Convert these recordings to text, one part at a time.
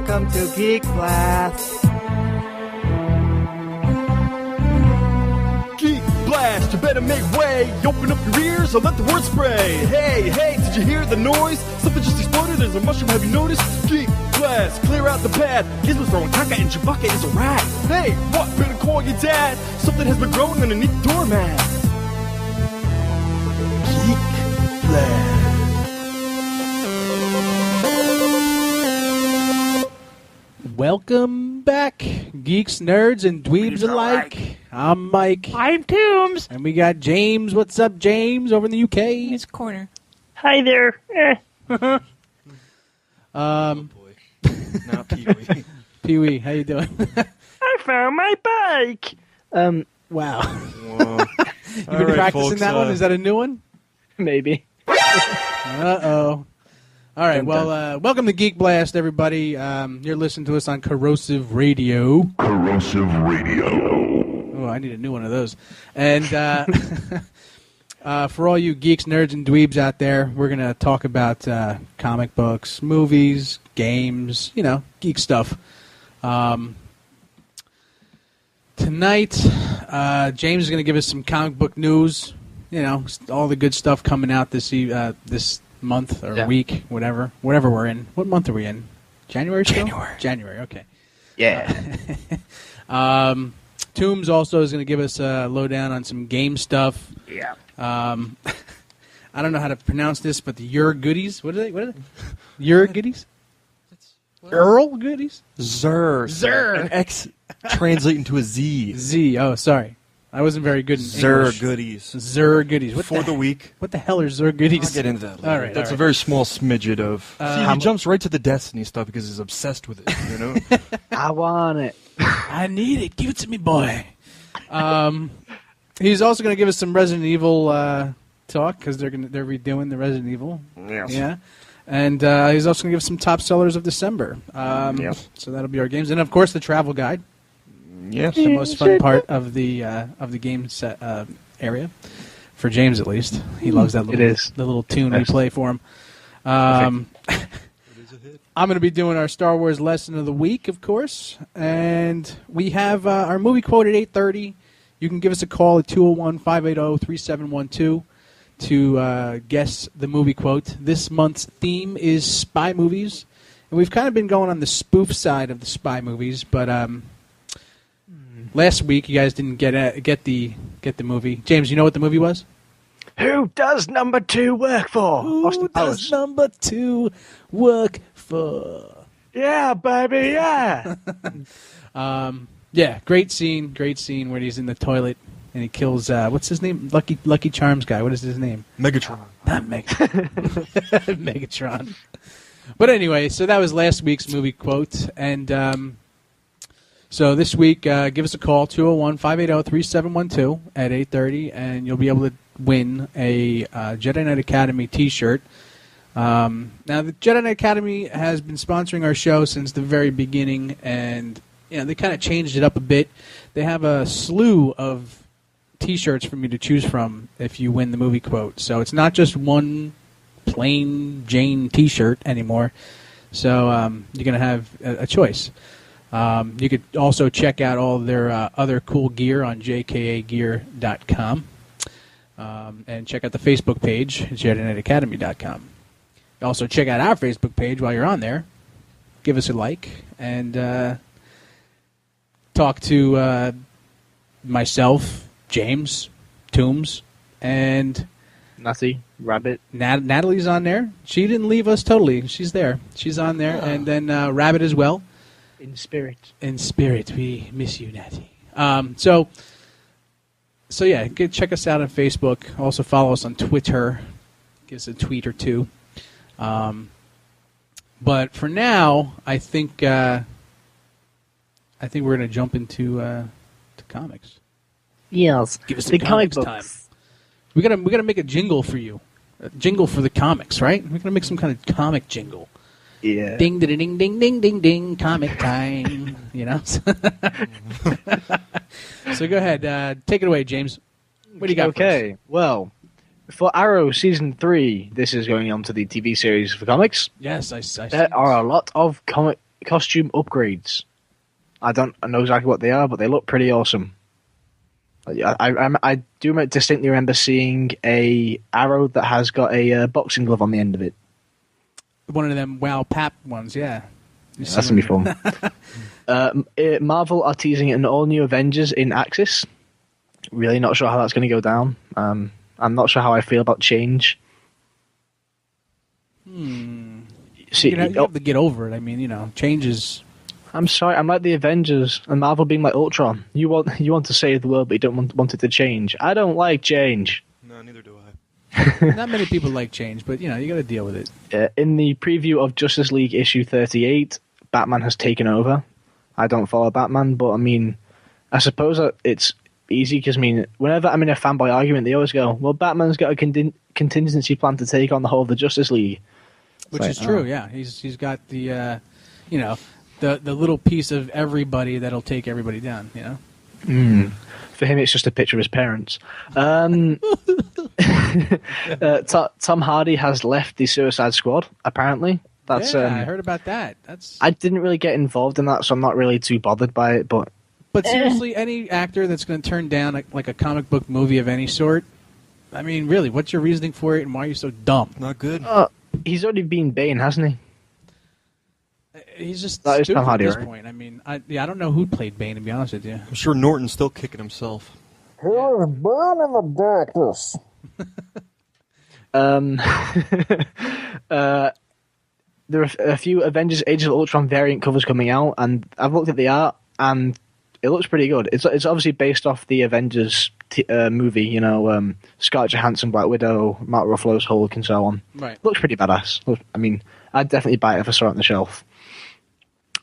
Welcome to Geek Blast. Geek Blast, you better make way. Open up your ears or let the word spray. Hey, hey, did you hear the noise? Something just exploded, there's a mushroom, have you noticed? Geek Blast, clear out the path. Gizmo's throwing caca and Chewbacca is a rat. Hey, what, better call your dad? Something has been growing underneath the doormat. Geek Blast. Welcome back, geeks, nerds, and dweebs alike. I'm Mike. I'm Toombs. And we got James. What's up, James, over in the UK? In his corner. Hi there. Oh boy. Not Pee-wee. Pee-wee, how you doing? I found my bike. Wow. Whoa. You've been practicing that one? Is that a new one? Maybe. Uh-oh. All right, well, welcome to Geek Blast, everybody. You're listening to us on Corrosive Radio. Corrosive Radio. Oh, I need a new one of those. And for all you geeks, nerds, and dweebs out there, we're going to talk about comic books, movies, games, geek stuff. Tonight, James is going to give us some comic book news, all the good stuff coming out this month or week, whatever we're in. What month are we in? January still? January, okay. Yeah. Toombs also is going to give us a lowdown on some game stuff. Yeah. I don't know how to pronounce this, but the Your Goodies. What are they? Your Goodies? Earl Goodies? Zer. Zer. An X translate into a Z. Z. Oh, sorry. I wasn't very good in English. Zer Goodies. Zer Goodies. For the week. What the hell are Zer Goodies? I'll get into that later. All right. That's a very small smidget of... See, he jumps right to the Destiny stuff because he's obsessed with it, I want it. I need it. Give it to me, boy. He's also going to give us some Resident Evil talk because they're redoing the Resident Evil. Yes. Yeah. And he's also going to give us some top sellers of December. So that'll be our games. And, of course, the travel guide. Yes. The most fun part of the game set area, for James at least. He loves that little tune we play for him. I'm going to be doing our Star Wars lesson of the week, of course, and we have our movie quote at 8:30. You can give us a call at 201-580-3712 to guess the movie quote. This month's theme is spy movies, and we've kind of been going on the spoof side of the spy movies, but last week you guys didn't get the movie. James, you know what the movie was? Who does number 2 work for? Who does number 2 work for? Yeah, baby, yeah. Yeah, great scene where he's in the toilet and he kills, what's his name? Lucky Charms guy. What is his name? Megatron. Not Megatron. Megatron. But anyway, so that was last week's movie quote. And so this week, give us a call, 201-580-3712 at 8:30, and you'll be able to win a Jedi Knight Academy T-shirt. Now, the Jedi Knight Academy has been sponsoring our show since the very beginning, and they kind of changed it up a bit. They have a slew of T-shirts for me to choose from if you win the movie quote. So it's not just one plain Jane T-shirt anymore. So you're going to have a choice. You could also check out all their other cool gear on jkagear.com. And check out the Facebook page, JediKnightAcademy.com. Also, check out our Facebook page while you're on there. Give us a like and talk to myself, James, Toombs, and Nutty, Rabbit. Natalie's on there. She didn't leave us totally. She's there. She's on there. Oh. And then Rabbit as well. In spirit. In spirit. We miss you, Natty. So yeah, check us out on Facebook. Also follow us on Twitter. Give us a tweet or two. But for now, I think we're going to jump into to comics. Yes. Give us the comic books time. We gotta make a jingle for you. A jingle for the comics, right? We're gonna make some kind of comic jingle. Yeah. Ding ding ding ding ding ding ding. Comic time. So go ahead. Take it away, James. What do you got? Okay. Well, for Arrow Season 3, this is going on to the TV series for comics. Yes, I see. There are a lot of comic costume upgrades. I don't know exactly what they are, but they look pretty awesome. I do distinctly remember seeing a arrow that has got a boxing glove on the end of it. One of them WoW Pap ones, yeah. That's going to be fun. Marvel are teasing an all-new Avengers in Axis. Really not sure how that's going to go down. I'm not sure how I feel about change. See, you have to get over it. I mean, change is... I'm sorry, I'm like the Avengers, and Marvel being like Ultron. You want to save the world, but you don't want it to change. I don't like change. No, neither do I. Not many people like change, but, you got to deal with it. In the preview of Justice League issue 38, Batman has taken over. I don't follow Batman, but, I mean, I suppose that it's easy, because, I mean, whenever I'm in a fanboy argument, they always go, well, Batman's got a contingency plan to take on the whole of the Justice League. Which is true, yeah. He's got the, the little piece of everybody that'll take everybody down, For him, it's just a picture of his parents. Tom Hardy has left the Suicide Squad, apparently. That's I heard about that. I didn't really get involved in that, so I'm not really too bothered by it. But seriously, any actor that's going to turn down like a comic book movie of any sort, I mean, really, what's your reasoning for it, and why are you so dumb? Not good. He's already been Bane, hasn't he? He's just that stupid Tom Hardy, at this right? point. I mean, I don't know who played Bane, to be honest with you. I'm sure Norton's still kicking himself. He was born in the darkness. There are a few Avengers Age of Ultron variant covers coming out, and I've looked at the art, and it looks pretty good. It's obviously based off the Avengers movie, Scarlett Johansson, Black Widow, Mark Ruffalo's Hulk, and so on. Right. Looks pretty badass. I mean, I'd definitely buy it if I saw it on the shelf.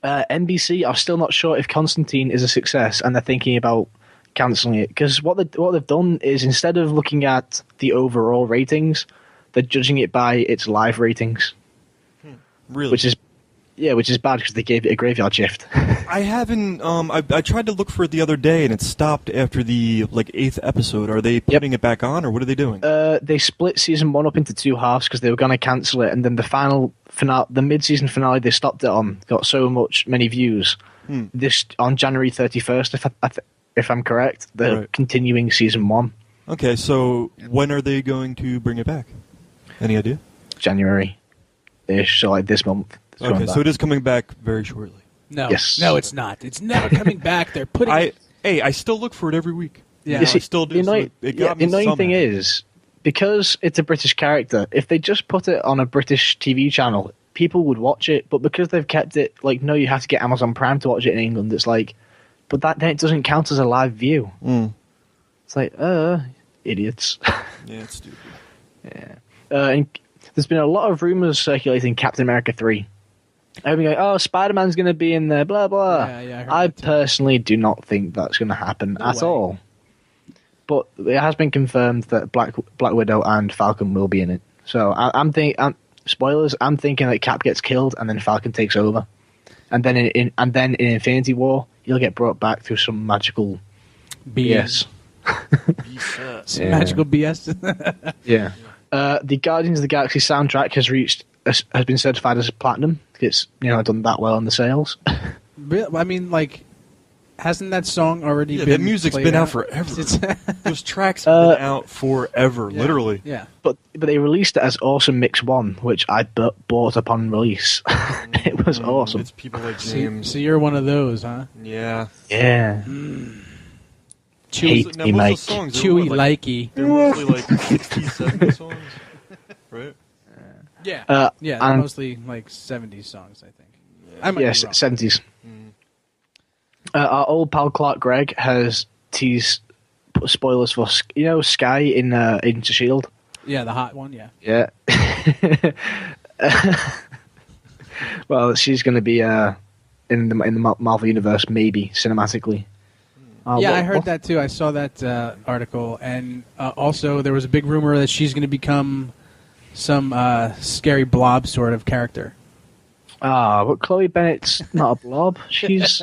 NBC are still not sure if Constantine is a success, and they're thinking about cancelling it, because what they've done is, instead of looking at the overall ratings, they're judging it by its live ratings. Really? Which is bad, because they gave it a graveyard shift. I haven't. I tried to look for it the other day, and it stopped after the 8th episode. Are they putting it back on, or what are they doing? They split season 1 up into 2 halves because they were going to cancel it, and then the final finale, the mid-season finale, they stopped it on. Got so many views. This on January 31st, if I'm correct, they're continuing season 1. Okay, so when are they going to bring it back? Any idea? January-ish, so this month. Okay, so it is coming back very shortly. No, yes. No, it's not. It's never coming back. They're putting it... Hey, I still look for it every week. Yeah, I still do. The annoying thing is, because it's a British character, if they just put it on a British TV channel, people would watch it, but because they've kept it, no, you have to get Amazon Prime to watch it in England, it's but then it doesn't count as a live view. It's idiots. Yeah, it's stupid. Yeah. And there's been a lot of rumors circulating Captain America 3. Everyone going, Spider-Man's going to be in there, blah, blah. Yeah, I personally do not think that's going to happen at all. But it has been confirmed that Black Widow and Falcon will be in it. So I'm thinking, spoilers, I'm thinking that Cap gets killed and then Falcon takes over. And then in Infinity War, he'll get brought back through some magical BS. Magical BS? Yeah. The Guardians of the Galaxy soundtrack has been certified as platinum. It's done that well on the sales. I mean, hasn't that song already been? That music's been out forever. Those tracks have been out forever, literally. Yeah. But they released it as Awesome Mix 1, which I bought upon release. It was awesome. It's people like James. So you're one of those, huh? Yeah. Yeah. Chewy, me, Mike. Chewy likey. They're mostly 60, 70 songs, right? Yeah. They're mostly 70s songs, I think. Yes, 70s. Our old pal Clark Gregg has teased spoilers for Sky in Into Shield. Yeah, the hot one. Yeah. Yeah. Well, she's going to be in the Marvel universe, maybe cinematically. I heard that too. I saw that article, and also there was a big rumor that she's going to become some scary blob sort of character. But Chloe Bennett's not a blob. She's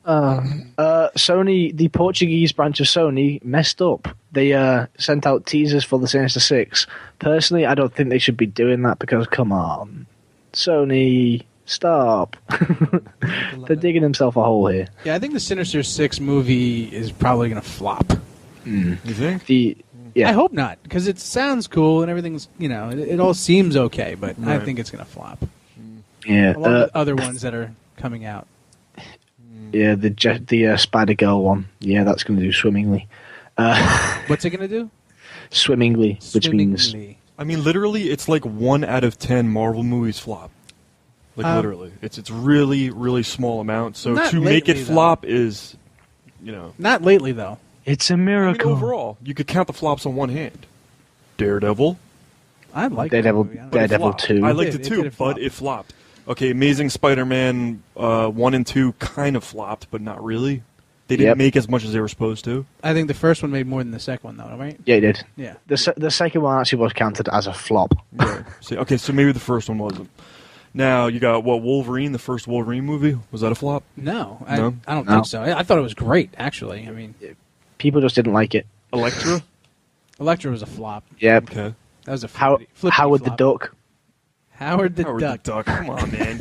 Sony, the Portuguese branch of Sony, messed up. They sent out teasers for the Sinister Six. Personally, I don't think they should be doing that because, come on, Sony Stop. They're digging themselves a hole here. Yeah, I think the Sinister Six movie is probably going to flop. You think? I hope not, because it sounds cool and everything's, it all seems okay, but I think it's going to flop. Yeah. Along with other ones that are coming out. Yeah, the Spider-Girl one. Yeah, that's going to do swimmingly. What's it going to do? Swimmingly, which means... I mean, literally, it's like 1 out of 10 Marvel movies flop. Like, literally. It's really, really small amount. So to make it flop is, Not lately, though. It's a miracle. I mean, overall, you could count the flops on one hand. Daredevil. I like Daredevil 2. I liked it too, but it flopped. Okay, Amazing Spider-Man 1 and 2 kind of flopped, but not really. They didn't make as much as they were supposed to. I think the first one made more than the second one, though, right? Yeah, it did. Yeah. The second one actually was counted as a flop. Right. So maybe the first one wasn't. Now, you got, Wolverine, the first Wolverine movie? Was that a flop? No, I don't think so. I thought it was great, actually. I mean, people just didn't like it. Elektra? Elektra was a flop. Yep. Okay. That was a Howard the Duck. Howard the Duck. Come on, man.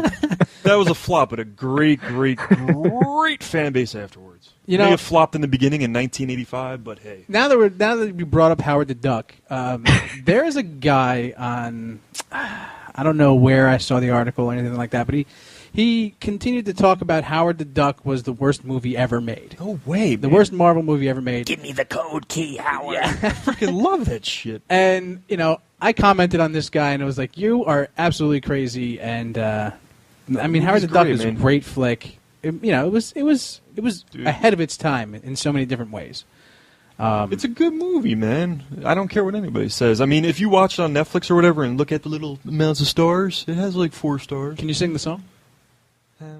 That was a flop, but a great, great, great fan base afterwards. It may have flopped in the beginning in 1985, but hey. Now that we brought up Howard the Duck, there is a guy on, I don't know where I saw the article or anything like that, but he continued to talk about Howard the Duck was the worst movie ever made. No way, The worst Marvel movie ever made. Give me the code key, Howard. I freaking love that shit. And, I commented on this guy, and it was like, you are absolutely crazy, and, I mean, Howard the Duck is a great flick. It was ahead of its time in so many different ways. It's a good movie, man. I don't care what anybody says. I mean, if you watch it on Netflix or whatever and look at the little amounts of stars, it has like 4 stars. Can you sing the song? Yeah,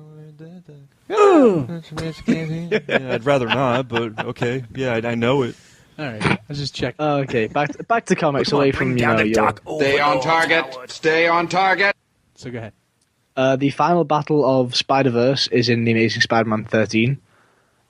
I'd rather not, but okay. Yeah, I know it. All right, let's just check. Okay, back to comics away from Stay on target. Stay on target. So go ahead. The final battle of Spider-Verse is in The Amazing Spider-Man 13,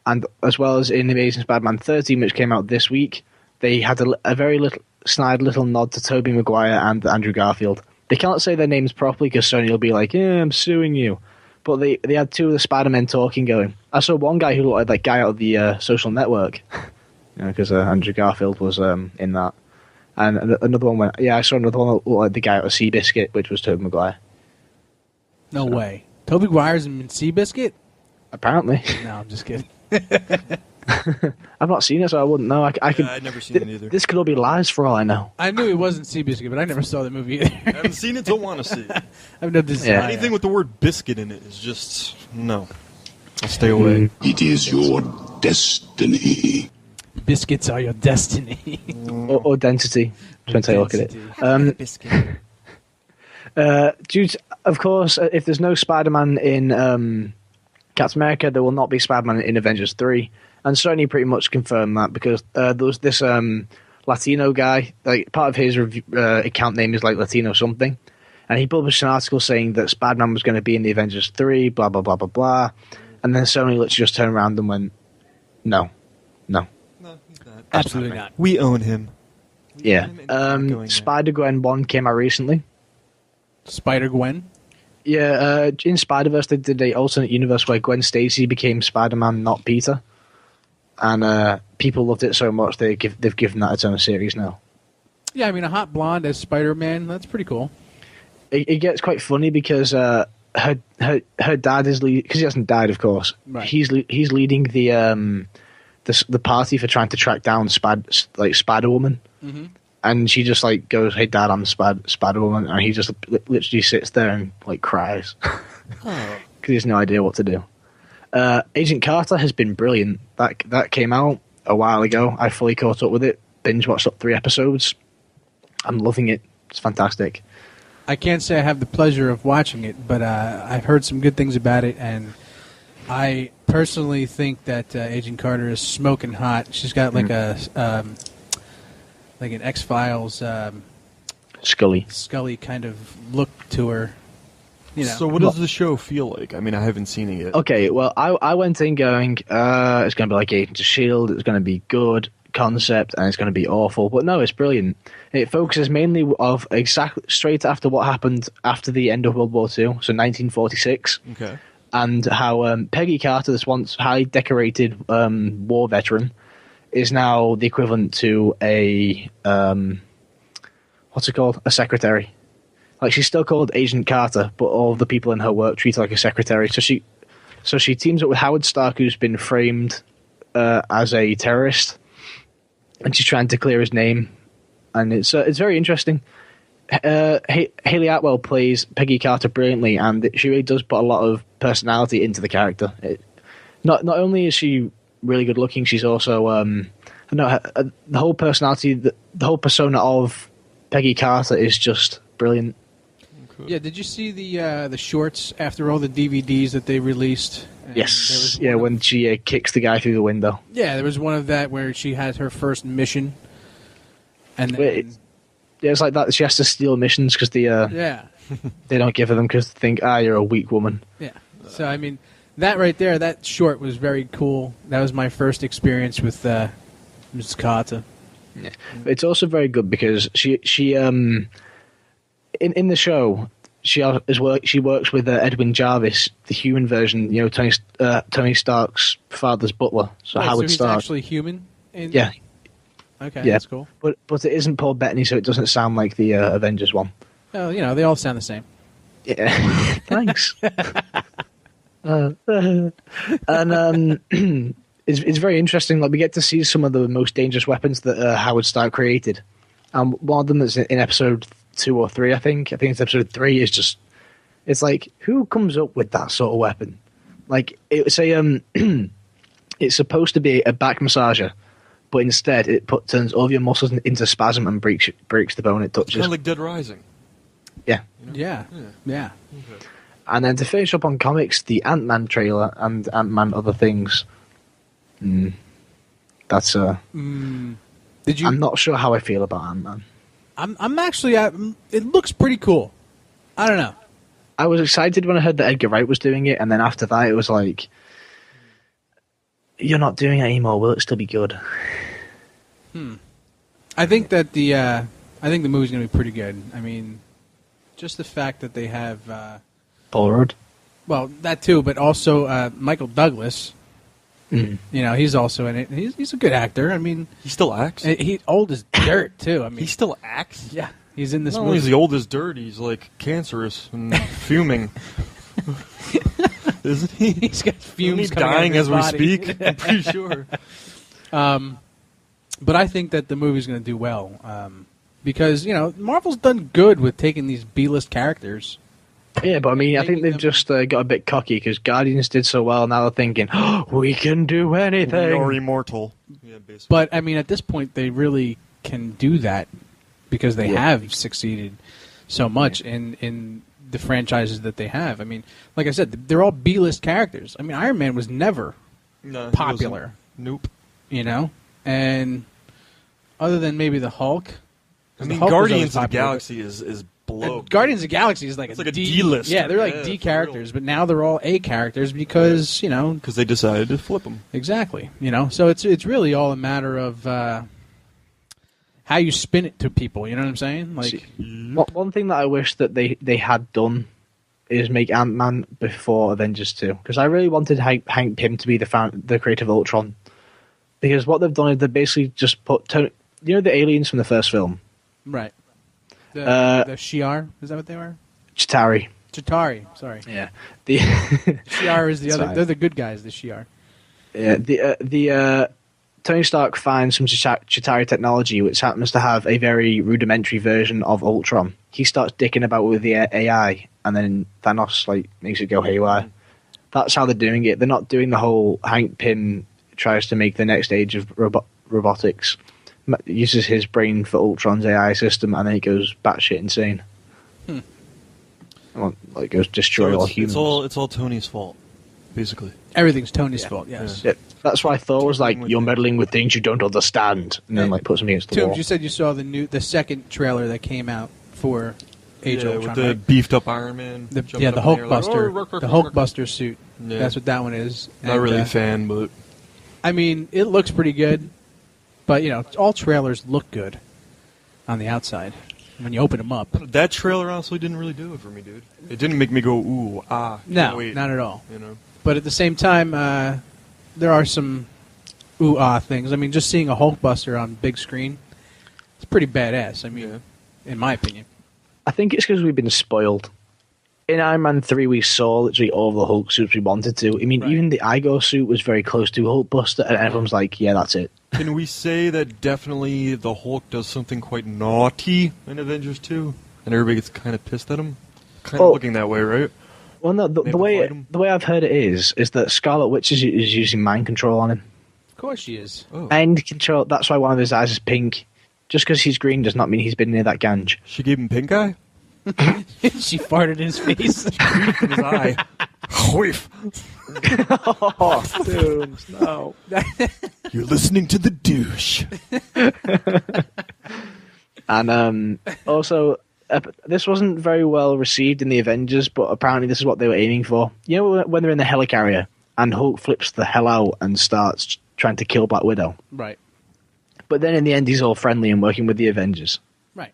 and as well as in The Amazing Spider-Man 13, which came out this week, they had a very snide little nod to Tobey Maguire and Andrew Garfield. They can't say their names properly because Sony will be like, "Yeah, I'm suing you." But they had 2 of the Spider-Men talking going. I saw one guy who looked like that guy out of the Social Network, because Andrew Garfield was in that. And another one went, I saw another one that looked like the guy out of Seabiscuit, which was Tobey Maguire. No way. Tobey Maguire's in Seabiscuit? Apparently. No, I'm just kidding. I've not seen it, so I wouldn't know. I've never seen it either. This could all be lies for all I know. I knew it wasn't Seabiscuit, but I never saw the movie either. I haven't seen it, don't want to see it. I have no desire. Anything with the word biscuit in it is just, no. I'll stay away. It is your destiny. Biscuits are your destiny. Or density. Depends how you look at it. Due to, of course, if there's no Spider-Man in Captain America, there will not be Spider-Man in Avengers 3. And Sony pretty much confirmed that because there was this Latino guy, like part of his account name is like Latino something, and he published an article saying that Spider-Man was going to be in the Avengers 3, blah, blah, blah, blah, blah. And then Sony literally just turned around and went, no. No, he's not. Absolutely not. We own him. Yeah. Spider-Gwen 1 came out recently. Spider-Gwen? Yeah, in Spider-Verse they did a alternate universe where Gwen Stacy became Spider-Man, not Peter. And people loved it so much they've given that its own series now. Yeah, I mean, a hot blonde as Spider-Man, that's pretty cool. It gets quite funny because her dad is because he hasn't died, of course. Right. He's leading the party for trying to track down Spider-Woman. Mm-hmm. And she just like goes, "Hey, Dad, I'm Spider-Woman," and he just literally sits there and like cries because he has no idea what to do. Agent Carter has been brilliant. That came out a while ago. I fully caught up with it. Binge watched up 3 episodes. I'm loving it. It's fantastic. I can't say I have the pleasure of watching it, but I've heard some good things about it, and I personally think that Agent Carter is smoking hot. She's got like like an X-Files Scully kind of look to her. So what does the show feel like? I mean, I haven't seen it yet. Okay, well, I went in going, it's going to be like Agents of S.H.I.E.L.D., it's going to be good. concept and it's going to be awful. But no, it's brilliant. It focuses mainly of exactly straight after what happened after the end of World War II, so 1946. Okay. And how Peggy Carter, this once highly decorated war veteran, is now the equivalent to a what's it called? A secretary. Like, she's still called Agent Carter, but all the people in her work treat her like a secretary. So she teams up with Howard Stark, who's been framed as a terrorist, and she's trying to clear his name. And it's very interesting. Haley Atwell plays Peggy Carter brilliantly, and she really does put a lot of personality into the character. Not only is she really good looking, she's also the whole personality, the whole persona of Peggy Carter is just brilliant. Yeah, did you see the shorts after all the DVDs that they released? And Yes, yeah, when she kicks the guy through the window. Yeah, there was one of that where she had her first mission, and then, Yeah, it's like that. She has to steal missions because they don't give her them because they think, you're a weak woman. Yeah. So I mean, that right there, that short was very cool. That was my first experience with Mrs. Carter. Yeah. It's also very good because she in the show she works with Edwin Jarvis, the human version, Tony Stark's father's butler. So Howard he's Stark actually human. Yeah. Okay, Yeah. that's cool. But it isn't Paul Bettany, so it doesn't sound like the Avengers one. Oh, they all sound the same. Yeah. Thanks. It's very interesting. Like, we get to see some of the most dangerous weapons that Howard Stark created. One of them that's in episode 2 or 3, I think. I think it's episode 3. Is just, it's like, who comes up with that sort of weapon? Like, it's it's supposed to be a back massager, but instead it turns all of your muscles into spasm and breaks the bone it touches. Kind of like Dead Rising. Yeah. Yeah. Okay. And then to finish up on comics, the Ant-Man trailer and Ant-Man Other Things. That's Did you? I'm not sure how I feel about Ant-Man. I'm actually. It looks pretty cool. I don't know. I was excited when I heard that Edgar Wright was doing it, and then after that, it was like, "You're not doing it anymore. Will it still be good?" I think that the movie's gonna be pretty good. I mean, just the fact that they have Paul Rudd. well, that too, but also Michael Douglas. He's also in it. He's a good actor. I mean, He still acts? he's old as dirt too. I mean, He still acts? yeah, he's in this Not movie. only is he old as dirt, he's like cancerous and fuming. Isn't he? He's got fumes Isn't he coming out of dying his as we body. speak? I'm pretty sure. But I think that the movie's going to do well because Marvel's done good with taking these B-list characters. Yeah, but I mean, I think they've just got a bit cocky because Guardians did so well. Now they're thinking, we can do anything. We are immortal. Yeah, basically. But I mean, at this point, they really can do that because they have succeeded so much in the franchises that they have. I mean, like I said, they're all B-list characters. I mean, Iron Man was never No, he popular. wasn't. Nope. And other than maybe the Hulk. I mean, the Hulk was always Guardians of the popular, Galaxy is below. Guardians of the Galaxy is like It's like a D-list. Yeah, they're like Yeah, D for characters, real. but now they're all A characters because Because they decided to flip them. exactly. So it's really all a matter of how you spin it to people. You know what I'm saying? Like, One thing that I wish that they had done is make Ant-Man before Avengers 2, because I really wanted Hank Pym to be the creator of Ultron, because what they've done is they basically just put the aliens from the first film, right? The Shi'ar, is that what they were? Chitauri. Chitauri, sorry. Yeah. The Shi'ar is the other. Sorry. They're the good guys. The Shi'ar. Yeah, the Tony Stark finds some Chitauri technology which happens to have a very rudimentary version of Ultron. He starts dicking about with the AI, and then Thanos makes it go haywire. That's how they're doing it. They're not doing the whole Hank Pym tries to make the next age of robotics. Uses his brain for Ultron's AI system, and then he goes batshit insane. Like, goes destroy all humans. It's all Tony's fault, basically. Everything's Tony's fault. Yes. Yeah, that's why Thor was like, "You're meddling with things you don't understand," and then put something against the wall. Toombs, you said you saw the second trailer that came out for Age of Ultron, with the right? beefed up Iron Man. The jumping up in Hulk the air like, Buster, "Oh, the Hulk Buster suit. Yeah. That's what that one is. Not And, really a fan, but I mean, it looks pretty good, But, all trailers look good on the outside when you open them up. That trailer honestly didn't really do it for me, dude. It didn't make me go, ooh, ah. No, wait. not at all. You know? But at the same time, there are some ooh-ah things. I mean, just seeing a Hulkbuster on big screen, it's pretty badass, in my opinion. I think it's because we've been spoiled. In Iron Man 3, we saw literally all the Hulk suits we wanted to. I mean, even the Igor suit was very close to Hulkbuster, and everyone's like, yeah, that's it. Can we say that definitely the Hulk does something quite naughty in Avengers 2? And everybody gets kind of pissed at him? Kind of looking that way, right? Well, no, the way I've heard it is that Scarlet Witch is using mind control on him. Of course she is. Oh. Mind control, that's why one of his eyes is pink. Just because he's green does not mean he's been near that ganj. She gave him pink eye? She farted in his face. In his eye. Whiff. Oh, dude, no. You're listening to the douche. And also, this wasn't very well received in the Avengers, but apparently this is what they were aiming for. You know when they're in the helicarrier and Hulk flips the hell out and starts trying to kill Black Widow? Right. But then in the end, he's all friendly and working with the Avengers. Right.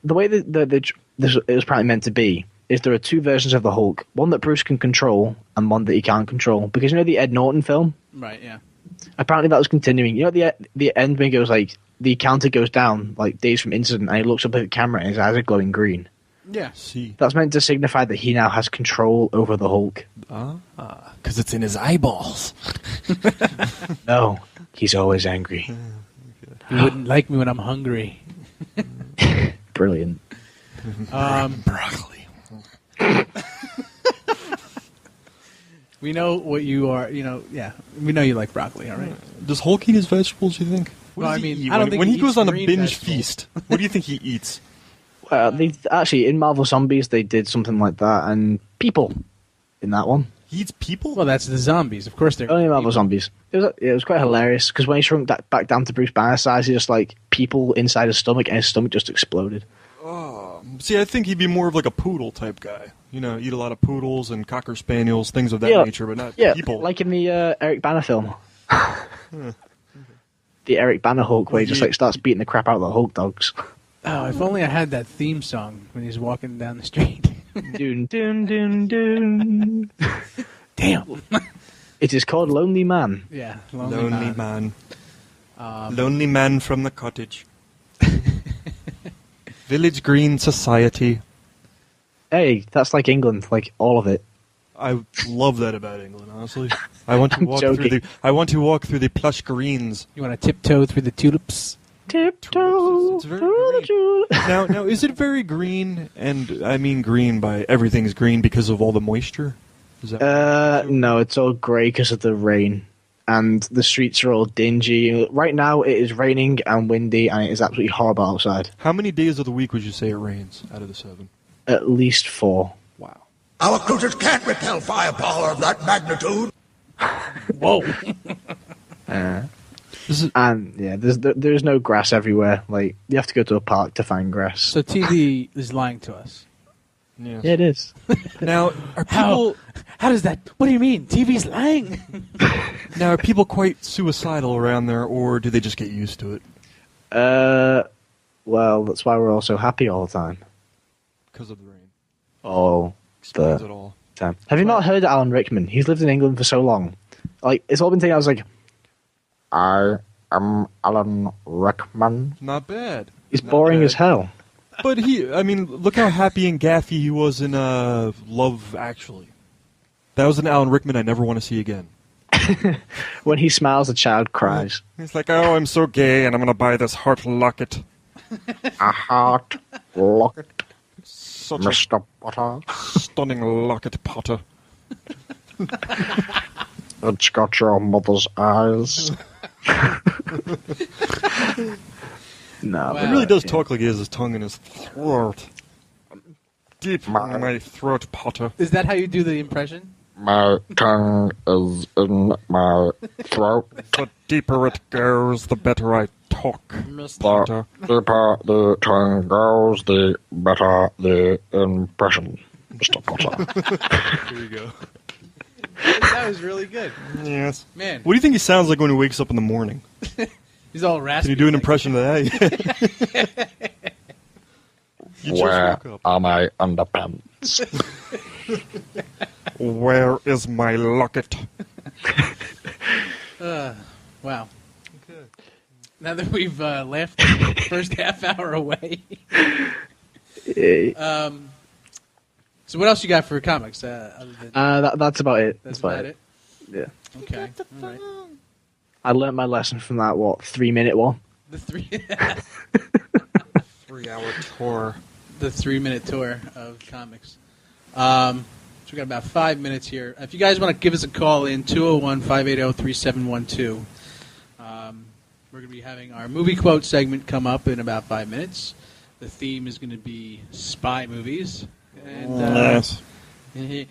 The way that it was apparently meant to be is there are two versions of the Hulk, one that Bruce can control and one that he can't control. Because you know the Ed Norton film? Right, yeah. Apparently that was continuing. You know the end when it goes like, the counter goes down like days from incident and he looks up at the camera and his eyes are glowing green. Yeah. See. That's meant to signify that he now has control over the Hulk. Because it's in his eyeballs. No, he's always angry. He wouldn't like me when I'm hungry. Brilliant. Broccoli. We know what you are, yeah. We know you like broccoli, all right? Does Hulk eat his vegetables, you think? What No, does I he mean, eat I don't think when he he goes eats on a green binge vegetables. feast, what do you think he eats? They actually in Marvel Zombies they did something like that, and people in that one. He eats people? Well, that's the zombies. Of course they're... Only Marvel Zombies. It was quite hilarious because when he shrunk back down to Bruce Banner size, he just like people inside his stomach, and his stomach just exploded. See, I think he'd be more of like a poodle type guy. You know, eat a lot of poodles and cocker spaniels, things of that nature, but not people. Like in the Eric Banner film. The Eric Banner Hulk, where he just like starts beating the crap out of the Hulk dogs. Oh, if only I had that theme song when he's walking down the street. Doon, doon, doon, doon. Damn. It is called Lonely Man. Yeah, Lonely man. man. Lonely man from the cottage. Village Green Society. Hey, that's like England, like all of it. I love that about England, honestly. I want to walk through the plush greens. You want to tiptoe through the tulips? Tiptoe It's very through the green. tulips. Now, is it very green? And I mean green by everything's green because of all the moisture? Is that No, it's all grey because of the rain. And the streets are all dingy. Right now it is raining and windy and it is absolutely horrible outside. How many days of the week would you say it rains out of the 7? At least 4. Wow. Our cruisers can't repel firepower of that magnitude. Whoa. And yeah, there's no grass everywhere. Like you have to go to a park to find grass. So TV is lying to us. Yes. Yeah, it is. Now, are people... How does that... What do you mean? TV's lying? Now, are people quite suicidal around there, or do they just get used to it? Well, that's why we're all so happy all the time. Because of the rain. All Explains the it all. time. Have you not heard of Alan Rickman? He's lived in England for so long. Like, it's all been taken. I was like, I am Alan Rickman. Not bad. He's Not boring bad. as hell. But look how happy and gaffy he was in Love Actually. That was an Alan Rickman I never want to see again. When he smiles, a child cries. He's like, oh, I'm so gay, and I'm going to buy this heart locket. A heart locket, Such Mr. Potter. a stunning locket, Potter. It's got your mother's eyes. No, Wow. He really does talk like he has his tongue in his throat. Deep in my throat, Potter. Is that how you do the impression? my tongue is in my throat. The deeper it goes, the better I talk, The Potter. deeper the tongue goes, the better the impression, Mr. Potter. There you go. That was really good. Yes. Man. What do you think he sounds like when he wakes up in the morning? You He's all raspy. Can you do an impression of that? You just Where woke up. are my underpants? Where is my locket? Wow. Okay. Now that we've laughed the first half hour away. So what else you got for comics? Other than That's about it. that's about it. Yeah. Okay. All right. I learned my lesson from that, 3-minute one? The 3-hour tour. the 3-minute tour of comics. So we got about 5 minutes here. If you guys want to give us a call in, 201-580-3712. We're going to be having our movie quote segment come up in about 5 minutes. The theme is going to be spy movies. And, Nice. and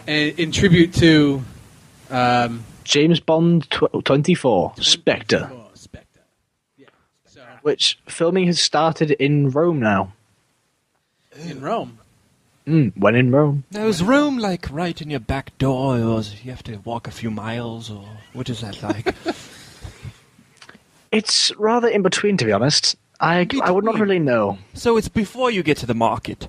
in tribute to James Bond 24, Spectre, Oh, Spectre. Yeah. So, which filming has started in Rome now. in Rome. When in Rome. Now, is Rome like right in your back door, or you have to walk a few miles, or what is that like? It's rather in between, to be honest. I would not really know. So it's before you get to the market.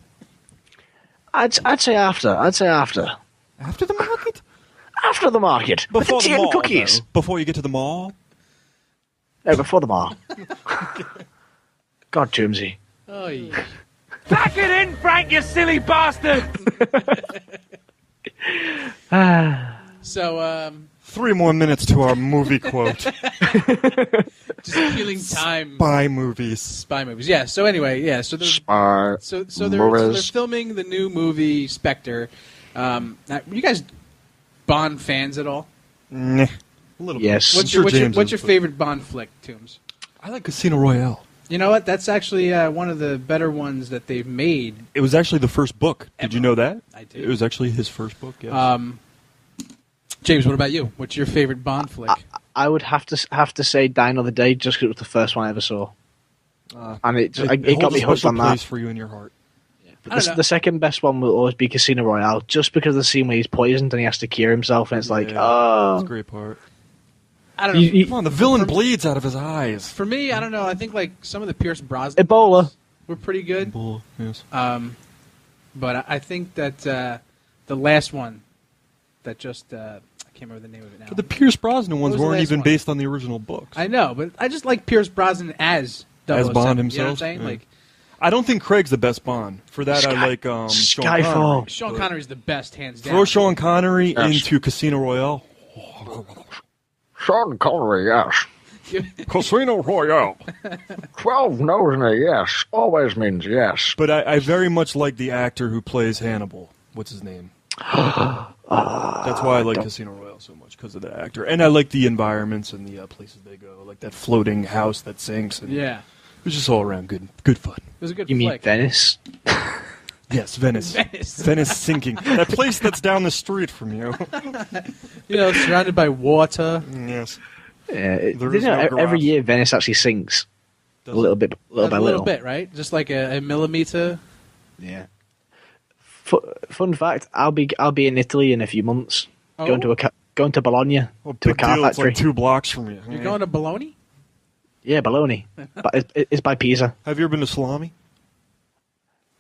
I'd say after. After the market? After the market. With the Before the tea and mall, cookies. though. Before you get to the mall? No, before the mall. God, Jonesy. Oh, yeah. Pack it in, Frank, you silly bastard! So, 3 more minutes to our movie quote. just killing time. Spy movies. Spy movies. Yeah, so anyway, yeah, so they're, Spy so they're movies. filming the new movie Spectre. Now, you guys Bond fans at all? Nah. A little Yes. What's Sure your James what's your is, but- favorite Bond flick, Toombs? I like Casino Royale. You know what? That's actually one of the better ones that they've made. It was actually the first book. Did you know that? I did. It was actually his first book, yes. James, what about you? What's your favorite Bond flick? I would have to say Die Another Day just because it was the first one I ever saw. And it got holds me a hooked special on place that. for you in your heart. I don't know. The second best one will always be Casino Royale, just because of the scene where he's poisoned and he has to cure himself, and it's like, Yeah, That's oh. a great part. I don't know. Come on, the villain bleeds out of his eyes. For me, I don't know. I think like some of the Pierce Brosnan Ebola. ones were pretty good. Bull, yes. But I think that the last one that just I can't remember the name of it now. But the Pierce Brosnan ones was the weren't last even one? based on the original books. I know, but I just like Pierce Brosnan as 007, Bond You know what I'm himself? saying? Yeah. Like I don't think Craig's the best Bond. For that, I like Sean Connery. Skyfall. Sean But Connery's the best, hands down. Throw Sean Connery Yes. into Casino Royale. Sean Connery, yes. Casino Royale. 12 no's and a yes always means yes. But I very much like the actor who plays Hannibal. What's his name? That's why I like Casino Royale so much, because of the actor. And I like the environments and the places they go, like that floating house that sinks. And Yeah, it was just all around good fun. it was a good You mean flick. Venice? Yes, Venice. Venice. Venice sinking. That place that's down the street from you. You know, surrounded by water. Yes. Yeah, There is no every garage. year Venice actually sinks Does a little bit, little by a little little. bit, right? Just like a millimeter. Yeah. Fun fact: I'll be in Italy in a few months. Oh. Going to Bologna Well, to a big car deal. It's factory. like 2 blocks from you. You're going to Bologna? Yeah, Bologna. But it's by Pisa. Have you ever been to Salami?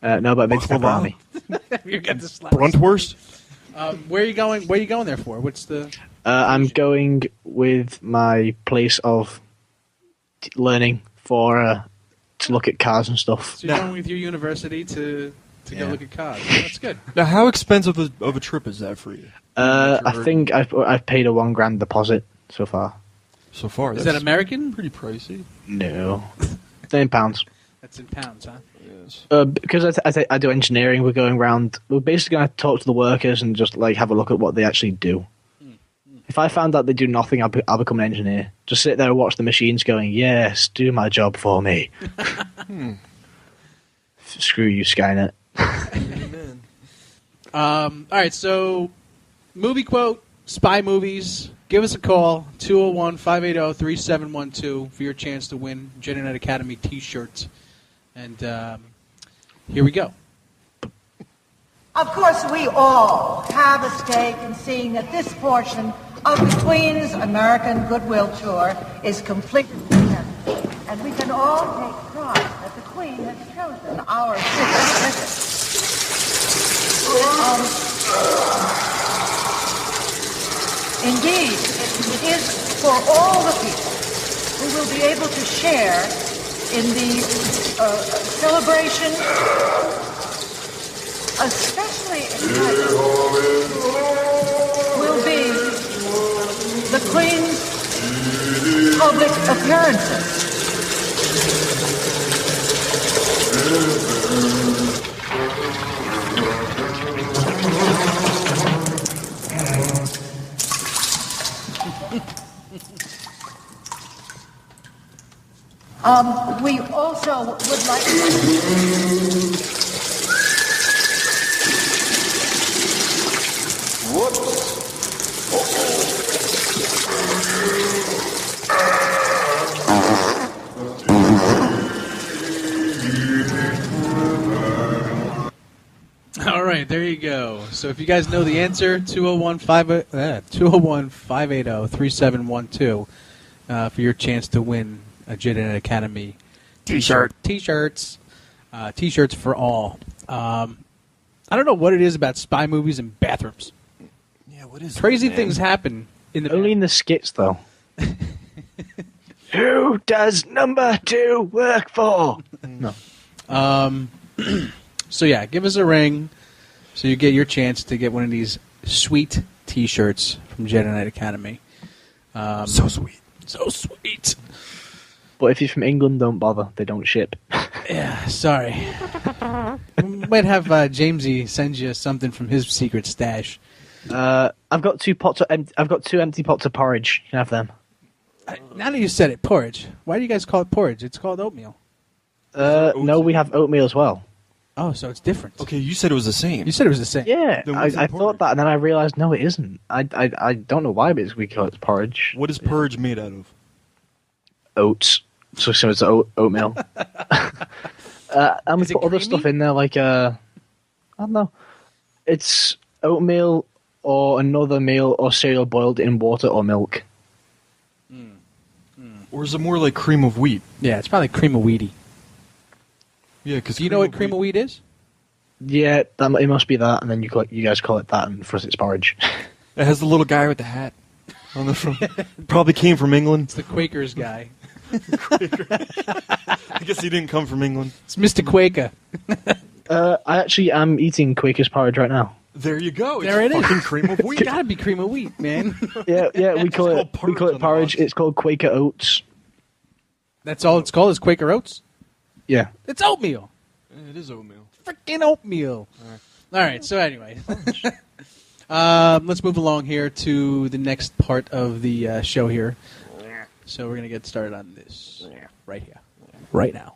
No, but I've been to Baklava? pepperoni. You get the slap. Bruntwurst? Where are you going? Where are you going there for? What's the? I'm going with my place of learning for to look at cars and stuff. So you're going with your university to go look at cars. That's good. Now, how expensive of a trip is that for you? I think I've paid a $1,000 deposit so far. So far, Is that's that American? pretty pricey. No, £10. That's in pounds, huh? Yes. Because I do engineering, we're going around. We're basically going to talk to the workers and just like have a look at what they actually do. If I found out they do nothing, I'll become an engineer. Just sit there and watch the machines going, yes, do my job for me. Screw you, Skynet. All right, so movie quote, spy movies. Give us a call, 201-580-3712 for your chance to win Jedi Knight Academy T-shirts. And here we go. Of course, we all have a stake in seeing that this portion of the Queen's American Goodwill Tour is completely successful. And we can all take pride that the Queen has chosen our city to visit. Indeed, it is for all the people who will be able to share in the celebration. Especially exciting will be the Queen's public appearances. We also would like to... All right, there you go. So if you guys know the answer, 201-580-3712 for your chance to win a Jedi Knight Academy T-shirts. T-shirts for all. I don't know what it is about spy movies and bathrooms. Yeah, what is Crazy it, things happen in the Only in the skits, though. Who does number 2 work for? No. So yeah, give us a ring so you get your chance to get one of these sweet T-shirts from Jedi Knight Academy. So sweet. So sweet. But if you're from England, don't bother. They don't ship. Yeah, sorry. We might have Jamesy send you something from his secret stash. I've got 2 pots. I've got 2 empty pots of porridge. You can have them. Now that you said it, porridge. Why do you guys call it porridge? It's called oatmeal. No, we have oatmeal as well. Oh, so it's different. Okay, you said it was the same. You said it was the same. Yeah, Then I what's in thought porridge? that, and then I realised no, it isn't. I don't know why, but we call it porridge. What is porridge made out of? Oats. So it's oatmeal. And we Is it put other creamy? stuff in there, like I don't know. It's oatmeal or another meal or cereal boiled in water or milk. Or is it more like cream of wheat? Yeah, it's probably cream of wheaty. Yeah, because Do you know what cream of wheat is? Yeah, it must be that, and then you guys call it that, and for us it's porridge. It has the little guy with the hat on the front. Probably came from England. It's the Quakers guy. I guess he didn't come from England. It's Mr. Quaker. I actually am eating Quaker's porridge right now. There you go. There it it's is. fucking cream of wheat. It's gotta be cream of wheat, man. Yeah, we call it called porridge on the porridge. box. It's called Quaker Oats. That's all it's called is Quaker Oats? Yeah. It's oatmeal. It is oatmeal. Freaking oatmeal. All right, so anyway. Let's move along here to the next part of the show here. So we're going to get started on this right here. Right now.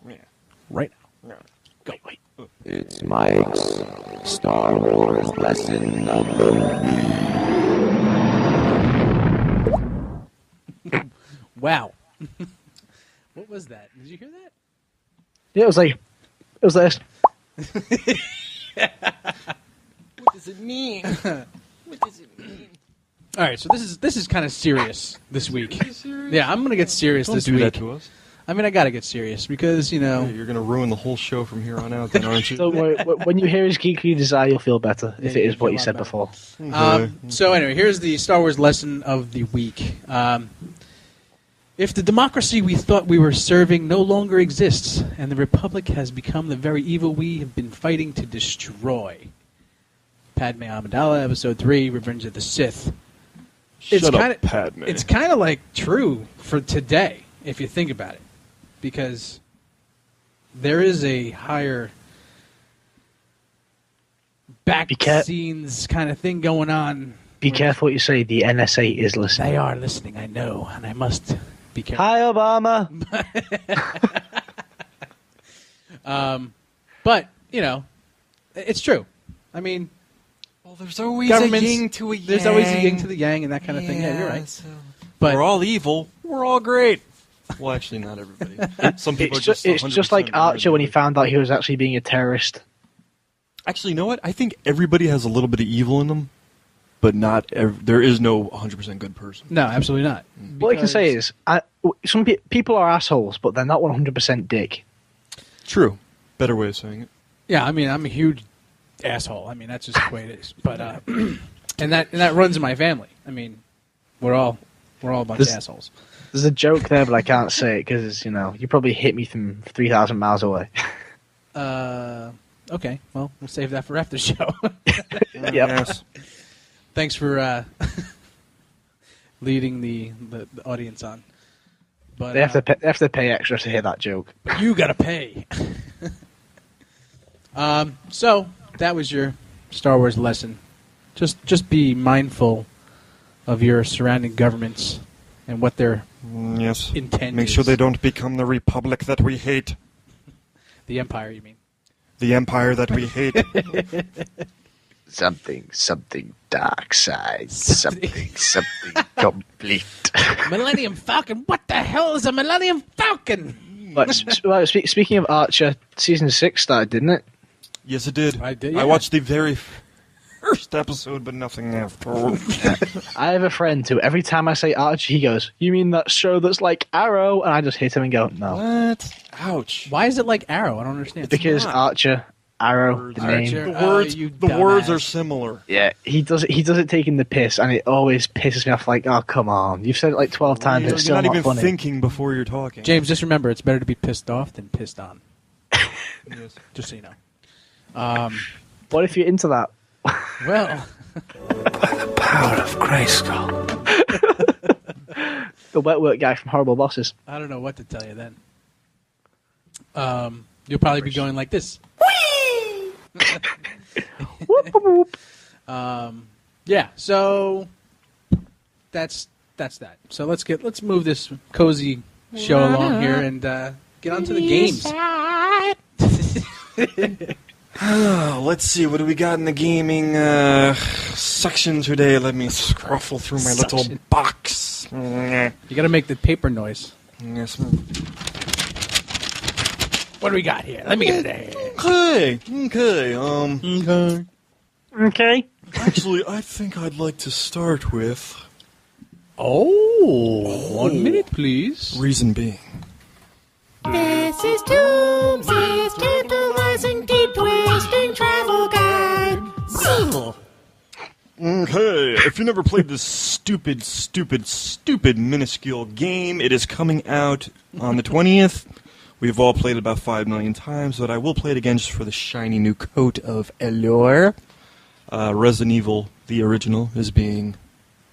Right now. Go. Wait. It's Mike's Star Wars lesson of the week. Wow. What was that? Did you hear that? Yeah, it was this. What does it mean? What does it mean? All right, so this is kind of serious this week. Yeah, I'm going to get serious Don't this do week. that to us. I mean, I got to get serious because, you know... Hey, you're going to ruin the whole show from here on out, then, aren't you? Don't worry. When you hear his geeky desire, you'll feel better if Yeah, it you is what feel you a said lot before. So anyway, here's the Star Wars lesson of the week. If the democracy we thought we were serving no longer exists, and the Republic has become the very evil we have been fighting to destroy. Padme Amidala, Episode 3, Revenge of the Sith. Shut up, Padme. It's kind of like true for today, if you think about it. Because there is a higher back scenes kind of thing going on. Be careful what you say. The NSA is listening. They are listening, I know, and I must be careful. Hi, Obama. But, you know, it's true. I mean, well, there's always a governments- yin to a yang. There's always a yin to the yang and that kind of thing. Yeah, you're right. So But we're all evil. We're all great. Well, actually, not everybody. Some people It's are just just like 100% Archer when he better found out he was actually being a terrorist. Actually, you know what? I think everybody has a little bit of evil in them, but there is no 100% good person. No, absolutely not. What I can say is, some people are assholes, but they're not 100% dick. True. Better way of saying it. Yeah, I mean, I'm a huge asshole. I mean, that's just the way it is. But and that runs in my family. I mean, we're all a bunch of assholes. There's a joke there, but I can't say it because you probably hit me from 3,000 miles away. Okay, well, we'll save that for after the show. Yep. Yes. Thanks for leading the audience on. But They have to pay extra to hear that joke. But you gotta pay. So that was your Star Wars lesson. Just be mindful of your surrounding governments and what their Yes. intent Make is. sure they don't become the republic that we hate. The Empire, you mean? The empire that we hate. Something dark side. Something complete. Millennium Falcon. What the hell is a Millennium Falcon? But speaking of Archer, season 6 started, didn't it? Yes, it did. I did, I yeah. watched the very first episode, but nothing afterward. I have a friend who every time I say Archer, he goes, "You mean that show that's like Arrow?" And I just hit him and go, "No." What? Ouch. Why is it like Arrow? I don't understand. Because Archer, Arrow, the name. Archer. The words are similar. Yeah, he does it taking the piss, and it always pisses me off. Like, oh, come on. You've said it like 12 times, and it's still You're not even funny. thinking before you're talking. James, just remember, it's better to be pissed off than pissed on. Yes. Just so you know. What if you're into that? Well, Power of Grayskull. The wet work guy from Horrible Bosses. I don't know what to tell you then. You'll probably be going like this. Whoop, whoop, whoop. Yeah, so that's that. So let's move this cozy show along here and get on to the games. Let's see, what do we got in the gaming section today? Let me scruffle through my little Suction. box. You got to make the paper noise. Yes. What do we got here? Let me get it. Okay. Okay. Actually, I think I'd like to start with Oh, 1 minute, please. reason being. This is Doomsy's tantalizing, deep twisting travel guide. Okay, if you never played this stupid, minuscule game, it is coming out on the 20th. We've all played it about 5 million times, but I will play it again just for the shiny new coat of allure. Resident Evil, the original, is being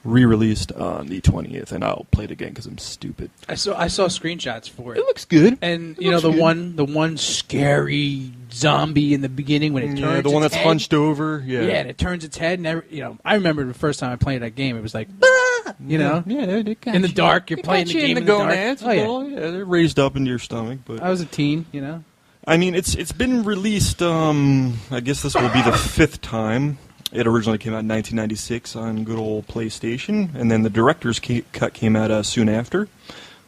re-released on the 20th, and I'll play it again because I'm stupid. I saw screenshots for it. It looks good. And you know the one scary zombie in the beginning when it turns the one its that's head. hunched over. Yeah, and it turns its head, and I remember the first time I played that game, it was like, in the dark, you're playing the game in the dark. Oh yeah, they're raised up into your stomach. But I was a teen, I mean, it's been released. I guess this will be the 5th time. It originally came out in 1996 on good old PlayStation, and then the director's cut came out soon after,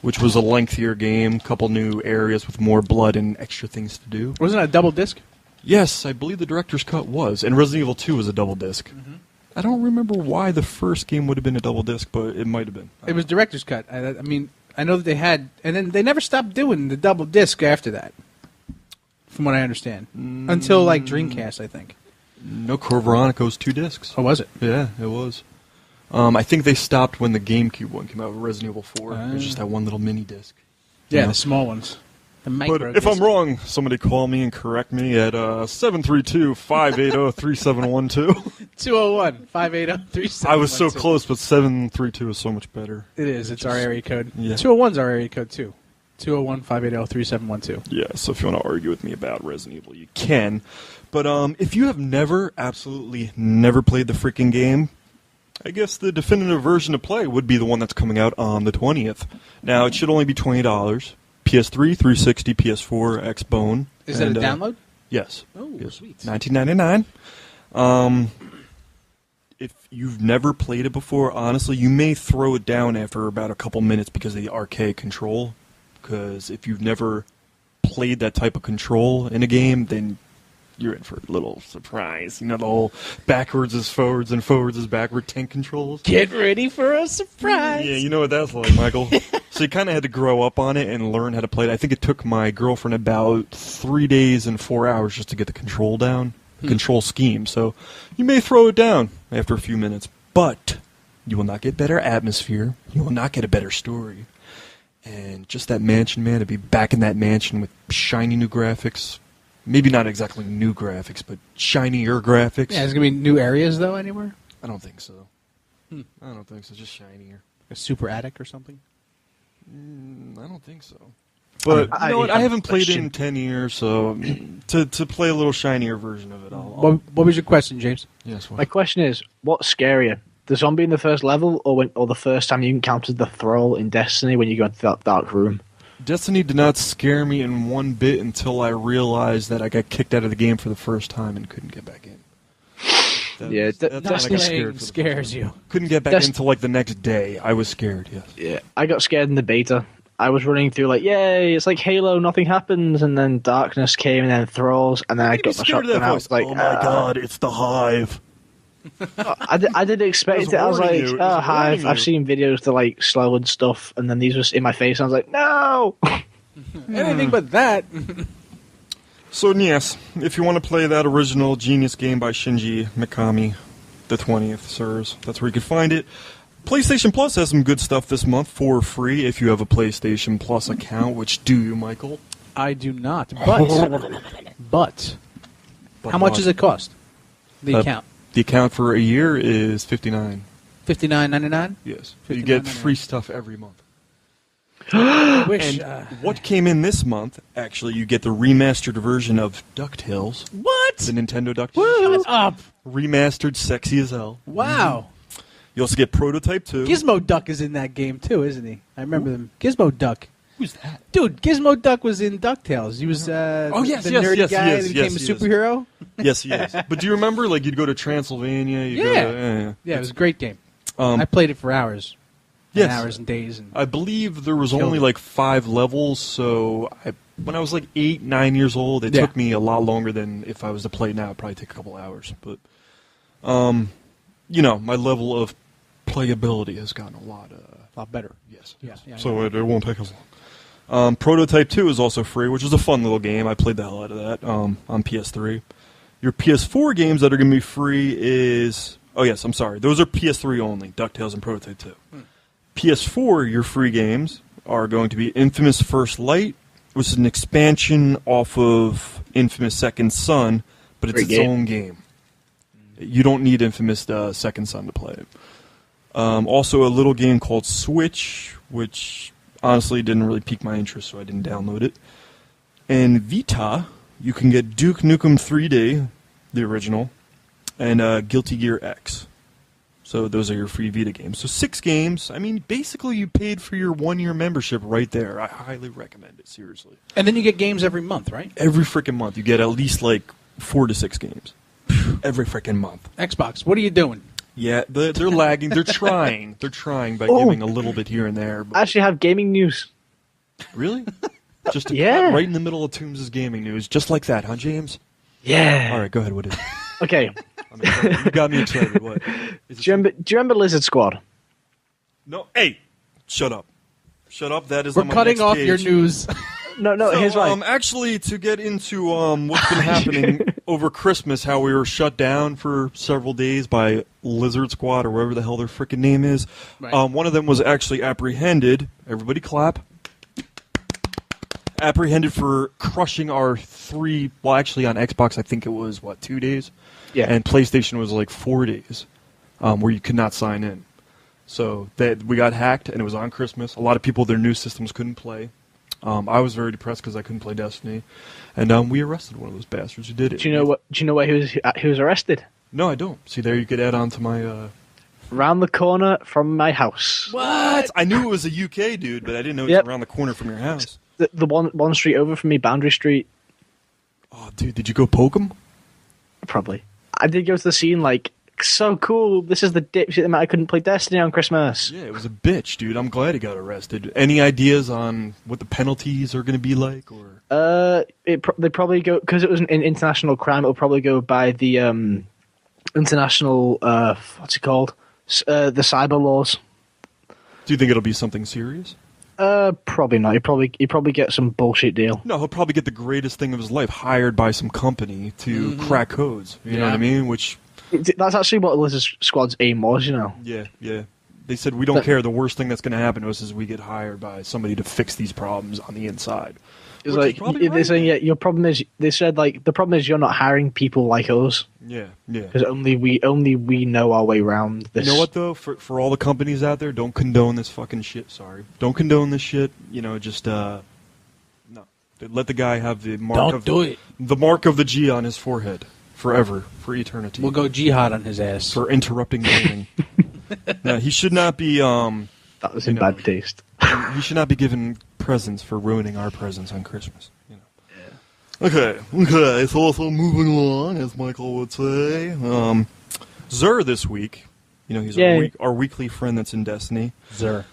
which was a lengthier game, couple new areas with more blood and extra things to do. Wasn't it a double disc? Yes, I believe the director's cut was, and Resident Evil 2 was a double disc. Mm-hmm. I don't remember why the first game would have been a double disc, but it might have been. It was director's cut. I mean, I know that they had, and then they never stopped doing the double disc after that, from what I understand, until like Dreamcast, I think. No, Code Veronica was 2 discs. Oh, was it? Yeah, it was. I think they stopped when the GameCube one came out with Resident Evil 4. It was just that one little mini disc. Yeah, the small ones. The micro But if I'm wrong, somebody call me and correct me at 732-580-3712. 201-580-3712. I was so close, but 732 is so much better. It is. It's our area code. Yeah. 201's our area code, too. 201-580-3712. Yeah, so if you want to argue with me about Resident Evil, you can. But if you have absolutely never played the freaking game, I guess the definitive version to play would be the one that's coming out on the 20th. Now, it should only be $20. PS3, 360, PS4, Xbone. Is that a download? Yes. Oh, yes. sweet. $19.99. If you've never played it before, honestly, you may throw it down after about a couple minutes because of the arcade control. Because if you've never played that type of control in a game, then you're in for a little surprise. You know, the whole backwards is forwards and forwards is backward tank controls. Get ready for a surprise. Yeah, you know what that's like, Michael. So you kind of had to grow up on it and learn how to play it. I think it took my girlfriend about 3 days and 4 hours just to get the control down, control scheme. So you may throw it down after a few minutes, but you will not get better atmosphere. You will not get a better story. And just that mansion, man, to be back in that mansion with shiny new graphics. Maybe not exactly new graphics, but shinier graphics. Yeah, there's going to be new areas, though, anywhere? I don't think so. I don't think so. Just shinier. A super attic or something? I don't think so. But you know what? I haven't played it in 10 years, so to play a little shinier version of it, What was your question, James? Yes. What? My question is, what's scarier? The zombie in the first level, or the first time you encountered the thrall in Destiny when you go into that dark room? Destiny did not scare me in one bit until I realized that I got kicked out of the game for the first time and couldn't get back in. Destiny scares you. Couldn't get back in until like the next day. I was scared, yes. Yeah, I got scared in the beta. I was running through like, yay, it's like Halo, nothing happens, and then darkness came, and then thralls, and then I got my shotgun out. Like, oh my god, it's the Hive. I didn't expect it. I was like, oh, Hive. I've seen videos that like slow and stuff, and then these was in my face, and I was like, no! Anything but that. So, yes, if you want to play that original genius game by Shinji Mikami, the 20th, sirs, that's where you can find it. PlayStation Plus has some good stuff this month for free if you have a PlayStation Plus account, which do you, Michael? I do not, but how much does it cost, the account? The account for a year is $59. $59.99? Yes. You get free stuff every month. Wish, and what came in this month, actually, you get the remastered version of DuckTales. What? The Nintendo DuckTales. Shut up. Remastered, sexy as hell. Wow. You also get Prototype 2. Gizmo Duck is in that game, too, isn't he? I remember them. Gizmo Duck. Who's that? Dude, Gizmo Duck was in DuckTales. He was the nerdy guy that became a superhero. Yes, he is. But do you remember, like, you'd go to Transylvania? Yeah, it was a great game. I played it for hours. Yes. Hours and days. And I believe there was only like 5 levels, so when I was like 8, 9 years old, it took me a lot longer than if I was to play now. It'd probably take a couple hours. But, you know, my level of playability has gotten a lot better. Yes. Yeah, so it won't take as long. Prototype 2 is also free, which is a fun little game. I played the hell out of that on PS3. Your PS4 games that are going to be free is... Oh, yes, I'm sorry. Those are PS3 only, DuckTales and Prototype 2. PS4, your free games are going to be Infamous First Light, which is an expansion off of Infamous Second Son, but it's its own game. You don't need Infamous Second Son to play it. Also, a little game called Switch, which honestly didn't really pique my interest, so I didn't download it. And Vita, you can get Duke Nukem 3D, the original, and Guilty Gear X. So those are your free Vita games. So 6 games. I mean, basically you paid for your 1-year membership right there. I highly recommend it, seriously. And then you get games every month, right? Every freaking month. You get at least like 4 to 6 games. Every freaking month. Xbox, what are you doing? Yeah, they're lagging. They're trying. They're trying by giving a little bit here and there. But... I actually have gaming news. Really? Just right in the middle of Toombs' gaming news. Just like that, huh, James? Yeah. All right, go ahead. What is it? Okay. You got me excited. What? Do you remember Lizard Squad? No. Hey, shut up. Shut up. That is We're on my cutting next off page. your news. No, So, here's why. Actually, to get into what's been happening over Christmas, how we were shut down for several days by Lizard Squad or whatever the hell their freaking name is. Right. One of them was actually apprehended. Everybody clap. Apprehended for crushing our 3... Well, actually, on Xbox, I think it was, 2 days? Yeah. And PlayStation was like 4 days, where you could not sign in. So we got hacked, and it was on Christmas. A lot of people, their new systems couldn't play. I was very depressed because I couldn't play Destiny. And we arrested one of those bastards who did it. Do you know why he was arrested? No, I don't. See, there you could add on to my... Round the corner from my house. What? I knew it was a UK dude, but I didn't know it was around the corner from your house. The one street over from me, Boundary Street. Oh, dude, did you go poke him? Probably. I did go to the scene like so cool. This is the dipshit that meant I couldn't play Destiny on Christmas. Yeah, it was a bitch, dude. I'm glad he got arrested. Any ideas on what the penalties are going to be like? Or They probably go, because it was an international crime, it'll probably go by the international, what's it called? The cyber laws. Do you think it'll be something serious? Probably not. He'd probably get some bullshit deal. No, he'll probably get the greatest thing of his life, hired by some company to crack codes. You know what I mean? Which that's actually what Lizard Squad's aim was, you know. Yeah. They said we don't care. The worst thing that's going to happen to us is we get hired by somebody to fix these problems on the inside. It's like they're saying, your problem is. They said like the problem is you're not hiring people like us. Yeah. Because only we know our way around this. You know what though? For all the companies out there, don't condone this fucking shit. Sorry, don't condone this shit. You know, just no. Let the guy have the mark the mark of the G on his forehead forever, for eternity. We'll go jihad on his ass for interrupting gaming. No, he should not be. That was in bad taste. He should not be given presents for ruining our presents on Christmas. You know. Yeah. Okay. So moving along, as Michael would say, Zur this week. You know, he's our weekly friend that's in Destiny. Zur.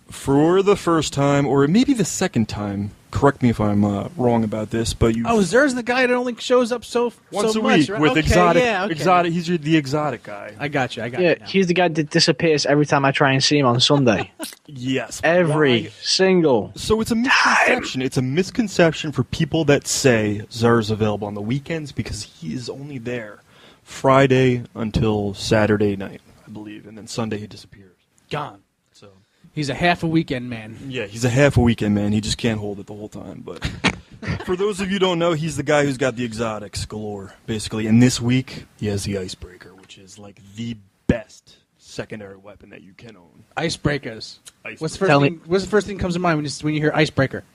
For the first time, or maybe the second time. Correct me if I'm wrong about this, but Zur's the guy that only shows up once a much, week right? with okay, exotic. Yeah, okay. Exotic. He's the exotic guy. I got you. Yeah, he's the guy that disappears every time I try and see him on Sunday. Yes, every single. So it's a misconception. It's a misconception for people that say Zur's available on the weekends because he is only there Friday until Saturday night, I believe, and then Sunday he disappears. Gone. So. He's a half a weekend man. Yeah, he's a half a weekend man. He just can't hold it the whole time. But for those of you who don't know, he's the guy who's got the exotics galore, basically. And this week, he has the icebreaker, which is like the best secondary weapon that you can own. Icebreakers. What's the first thing that comes to mind when you hear icebreaker?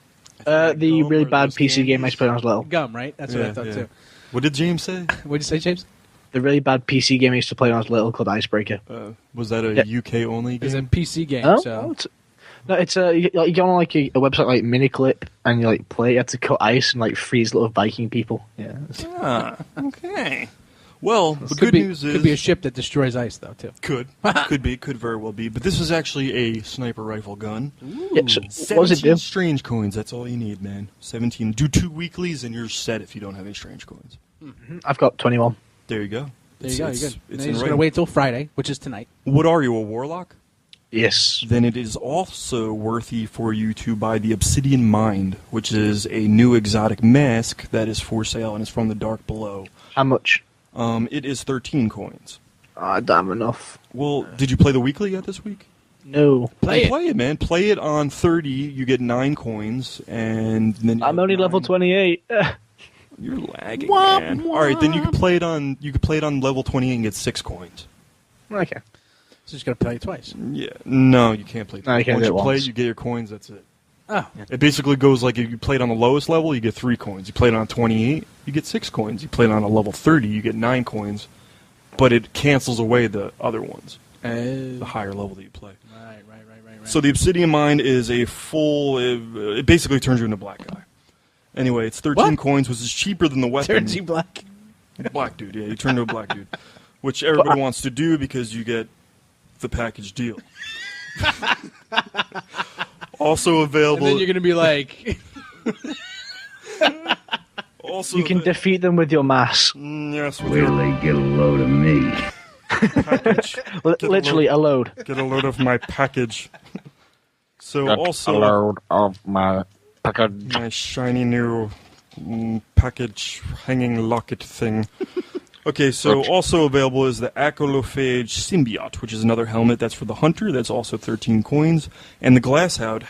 The really bad PC game I played when I was little. Gum, right? That's what I thought too. What did James say? What did you say, James? The really bad PC game I used to play when I was little called Icebreaker. Was that a UK only game? It's a PC game. Oh, so. No, it's you go on like a website like Miniclip and you like play. You have to cut ice and like freeze little Viking people. Yeah. Okay. Well, the good news is could be a ship that destroys ice though too. Could very well be. But this is actually a sniper rifle gun. Yeah, so what does it do? Strange coins. That's all you need, man. 17. Do 2 weeklies and you're set if you don't have any strange coins. Mm-hmm. I've got 21. There you go. There you go. You're good. It's just going to wait till Friday, which is tonight. What are you, a warlock? Yes. Then it is also worthy for you to buy the Obsidian Mind, which is a new exotic mask that is for sale and is from the Dark Below. How much? It is 13 coins. Damn enough. Well, did you play the weekly yet this week? No. Play it, man. Play it on 30. You get 9 coins, and then I'm only level 28. You're lagging, man. All right, then you can play it on level 20 and get 6 coins. Okay. So just got to play it twice. Yeah. No, you can't play it. No, you can't Once do it you play once. you get your coins, that's it. Oh. It basically goes like if you played on the lowest level, you get 3 coins. You played on 28, you get 6 coins. You played on a level 30, you get 9 coins. But it cancels away the other ones. The higher level that you play. Right. So the Obsidian Mind is a full... It basically turns you into a black guy. Anyway, it's 13 coins, which is cheaper than the weapon. Turns you black? Black dude, yeah. You turn into a black dude. Which everybody wants to do because you get the package deal. Also available... And then you're going to be like... Also you can defeat them with your mass. Yes. Wait till they get a load of me. Package. Literally a load. Get a load of my package. So Get also a load of my package. My shiny new package hanging locket thing. Okay, so also available is the Acolophage Symbiote, which is another helmet that's for the hunter. That's also 13 coins, and the Glasshouse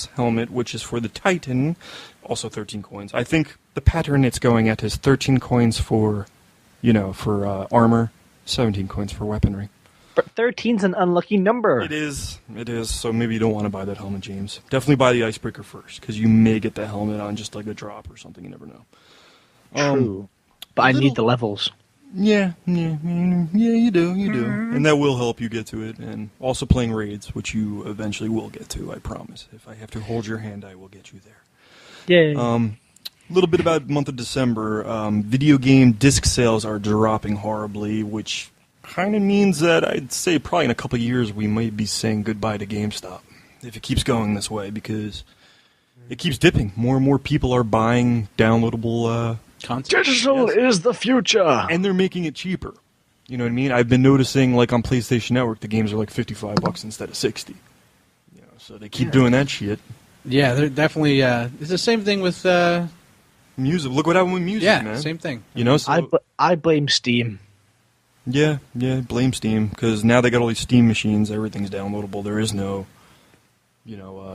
helmet, which is for the Titan, also 13 coins. I think the pattern it's going at is 13 coins for, armor, 17 coins for weaponry. But 13's an unlucky number. It is. So maybe you don't want to buy that helmet, James. Definitely buy the Icebreaker first, because you may get the helmet on just like a drop or something. You never know. True. But I need the levels. Yeah, you do. And that will help you get to it. And also playing raids, which you eventually will get to, I promise. If I have to hold your hand, I will get you there. Yeah. A little bit about the month of December. Video game disc sales are dropping horribly, which kind of means that I'd say probably in a couple of years we might be saying goodbye to GameStop if it keeps going this way, because it keeps dipping. More and more people are buying downloadable content. Digital is the future, and they're making it cheaper. You know what I mean? I've been noticing, like on PlayStation Network, the games are like $55 instead of $60. You know, so they keep doing that shit. Yeah, they're definitely. It's the same thing with music. Look what happened with music, yeah, man. Same thing. You know, so I blame Steam. Yeah, blame Steam, because now they got all these Steam machines. Everything's downloadable. There is no,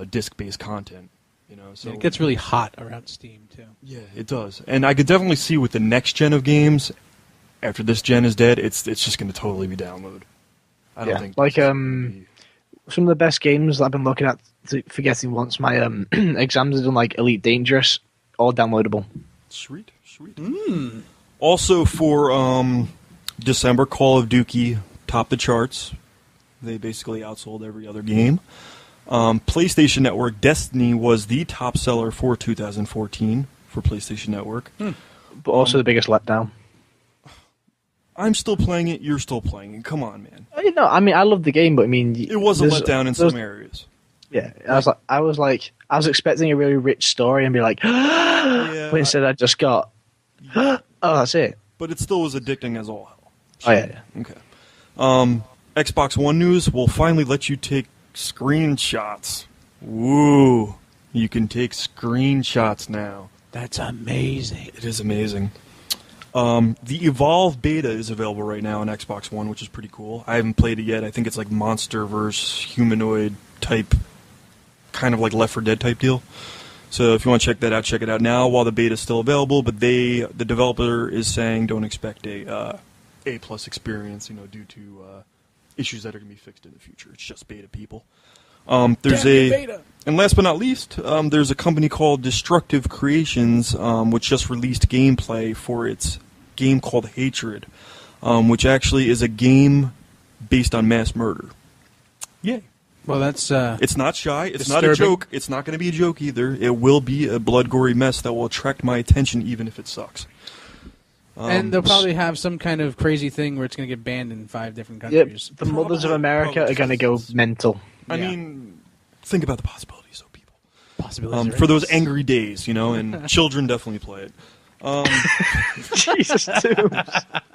disc-based content. You know, so it gets really hot around Steam too. Yeah, it does. And I could definitely see with the next gen of games, after this gen is dead, it's just going to totally be download. I don't think like some of the best games that I've been looking at, forgetting once my exams are done, like Elite Dangerous, all downloadable. Sweet. Also for December, Call of Duty topped the charts. They basically outsold every other game. PlayStation Network, Destiny was the top seller for 2014 for PlayStation Network. But also the biggest letdown. I'm still playing it, you're still playing it. Come on, man. I mean, I love the game, but I mean... It was a letdown in some areas. Yeah, I was expecting a really rich story and be like, but instead I just got, oh, that's it. But it still was addicting as all hell. Oh, yeah. Okay. Xbox One news will finally let you take screenshots. Woo! You can take screenshots now. That's amazing. It is amazing. The Evolve beta is available right now on Xbox One, which is pretty cool. I haven't played it yet. I think it's like monster versus humanoid type, kind of like Left 4 Dead type deal. So if you want to check that out, check it out now while the beta is still available. But the developer is saying don't expect a A+ experience, due to issues that are going to be fixed in the future. It's just beta, people. There's beta. And last but not least, there's a company called Destructive Creations, which just released gameplay for its game called Hatred, which actually is a game based on mass murder. Yay. Well, that's it's not shy. It's disturbing. not a joke. It's not going to be a joke either. It will be a blood-gory mess that will attract my attention, even if it sucks. And they'll probably have some kind of crazy thing where it's going to get banned in 5 different countries. Yep, the mothers of America are going to go mental. I mean, think about the possibilities, though, people. Possibilities for those angry days, and children definitely play it. Jesus, too.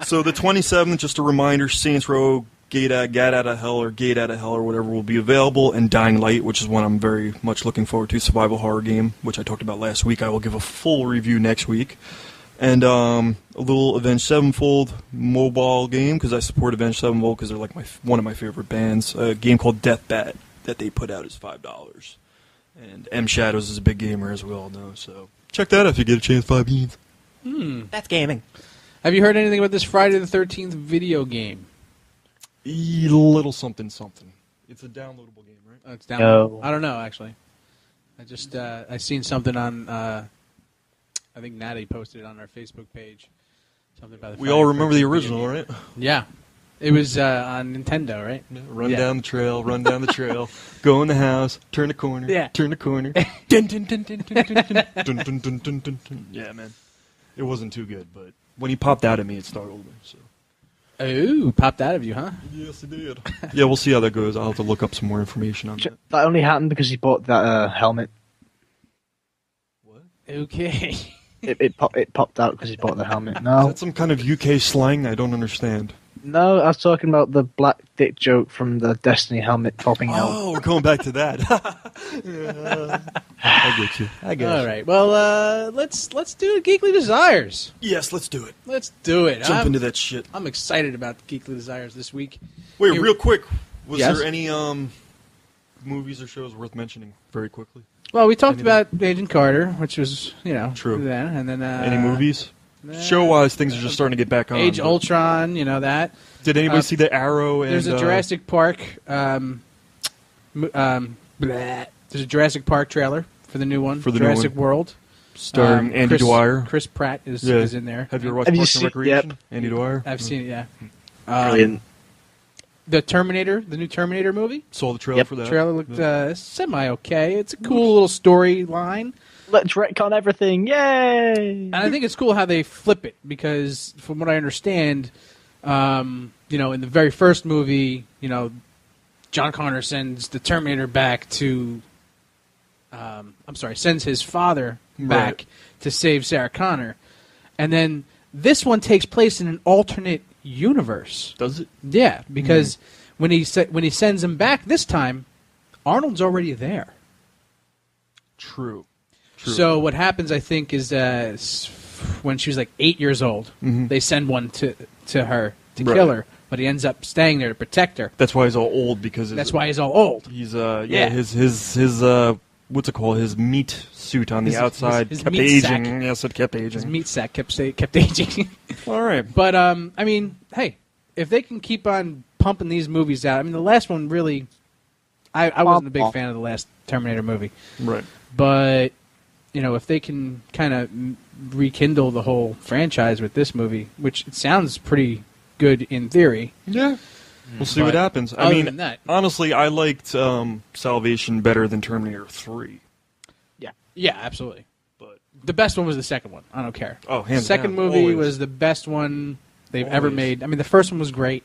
So the 27th, just a reminder, Saints Row, Gate Out of Hell, or whatever will be available, and Dying Light, which is one I'm very much looking forward to, survival horror game, which I talked about last week. I will give a full review next week. And a little Avenged Sevenfold mobile game, because I support Avenged Sevenfold because they're like one of my favorite bands. A game called Death Bat that they put out is $5. And M Shadows is a big gamer, as we all know, so check that out if you get a chance. 5 beans. That's gaming. Have you heard anything about this Friday the 13th video game? A little something. It's a downloadable game, right? Oh, it's downloadable. No. I don't know, actually. I just I seen something on. I think Natty posted it on our Facebook page. Something about the we all remember the original, right? Yeah. It was on Nintendo, right? Yeah, run down the trail, go in the house, turn the corner, turn the corner. Dun, dun, dun, dun, dun, dun, dun, dun, dun, dun, dun, dun, dun. Yeah, man. It wasn't too good, but when he popped out at me, it startled me. So. Ooh, popped out of you, huh? Yes, it did. Yeah, we'll see how that goes. I'll have to look up some more information on that. That only happened because he bought that helmet. What? Okay. It popped out because he bought the helmet. No. Is that some kind of UK slang? I don't understand. No, I was talking about the black dick joke from the Destiny helmet popping out. Oh, we're going back to that. I get you. All right. Well, let's do Geekly Desires. Yes, let's do it. Let's do it. Jump into that shit. I'm excited about Geekly Desires this week. Wait, real quick. Was there any movies or shows worth mentioning very quickly? Well, we talked about Agent Carter, which was, true. Then, and then any movies? Show-wise, things are just starting to get back on. Age Ultron, that. Did anybody see the Arrow? And, there's a Jurassic Park. There's a Jurassic Park trailer for the new one. For the Jurassic new one. World. Starring Andy Dwyer. Chris Pratt is in there. Have you ever watched Parks and Recreation? Yep. Andy Dwyer. I've seen it. Yeah. Brilliant. The Terminator, the new Terminator movie. Saw the trailer for that. The trailer looked semi-okay. It's a cool little storyline. Let's retcon everything. Yay! And I think it's cool how they flip it because, from what I understand, in the very first movie, John Connor sends the Terminator back to. Sends his father back to save Sarah Connor, and then this one takes place in an alternate universe. Does it? Yeah, because when he sends him back this time, Arnold's already there. True. So what happens, I think, is when she was like 8 years old, they send one to her to kill her, but he ends up staying there to protect her. That's why he's all old That's why he's all old. He's his what's it called? His meat suit on the outside his kept meat aging. sack. Yes, it kept aging. His meat sack kept aging. All right, but hey, if they can keep on pumping these movies out, the last one really, I wasn't a big fan of the last Terminator movie, right? But if they can kind of rekindle the whole franchise with this movie, which it sounds pretty good in theory. Yeah. We'll see what happens. Than that, honestly, I liked Salvation better than Terminator 3. Yeah, absolutely. But the best one was the second one. I don't care. Oh, hands The second down, movie always. was the best one they've ever made. The first one was great.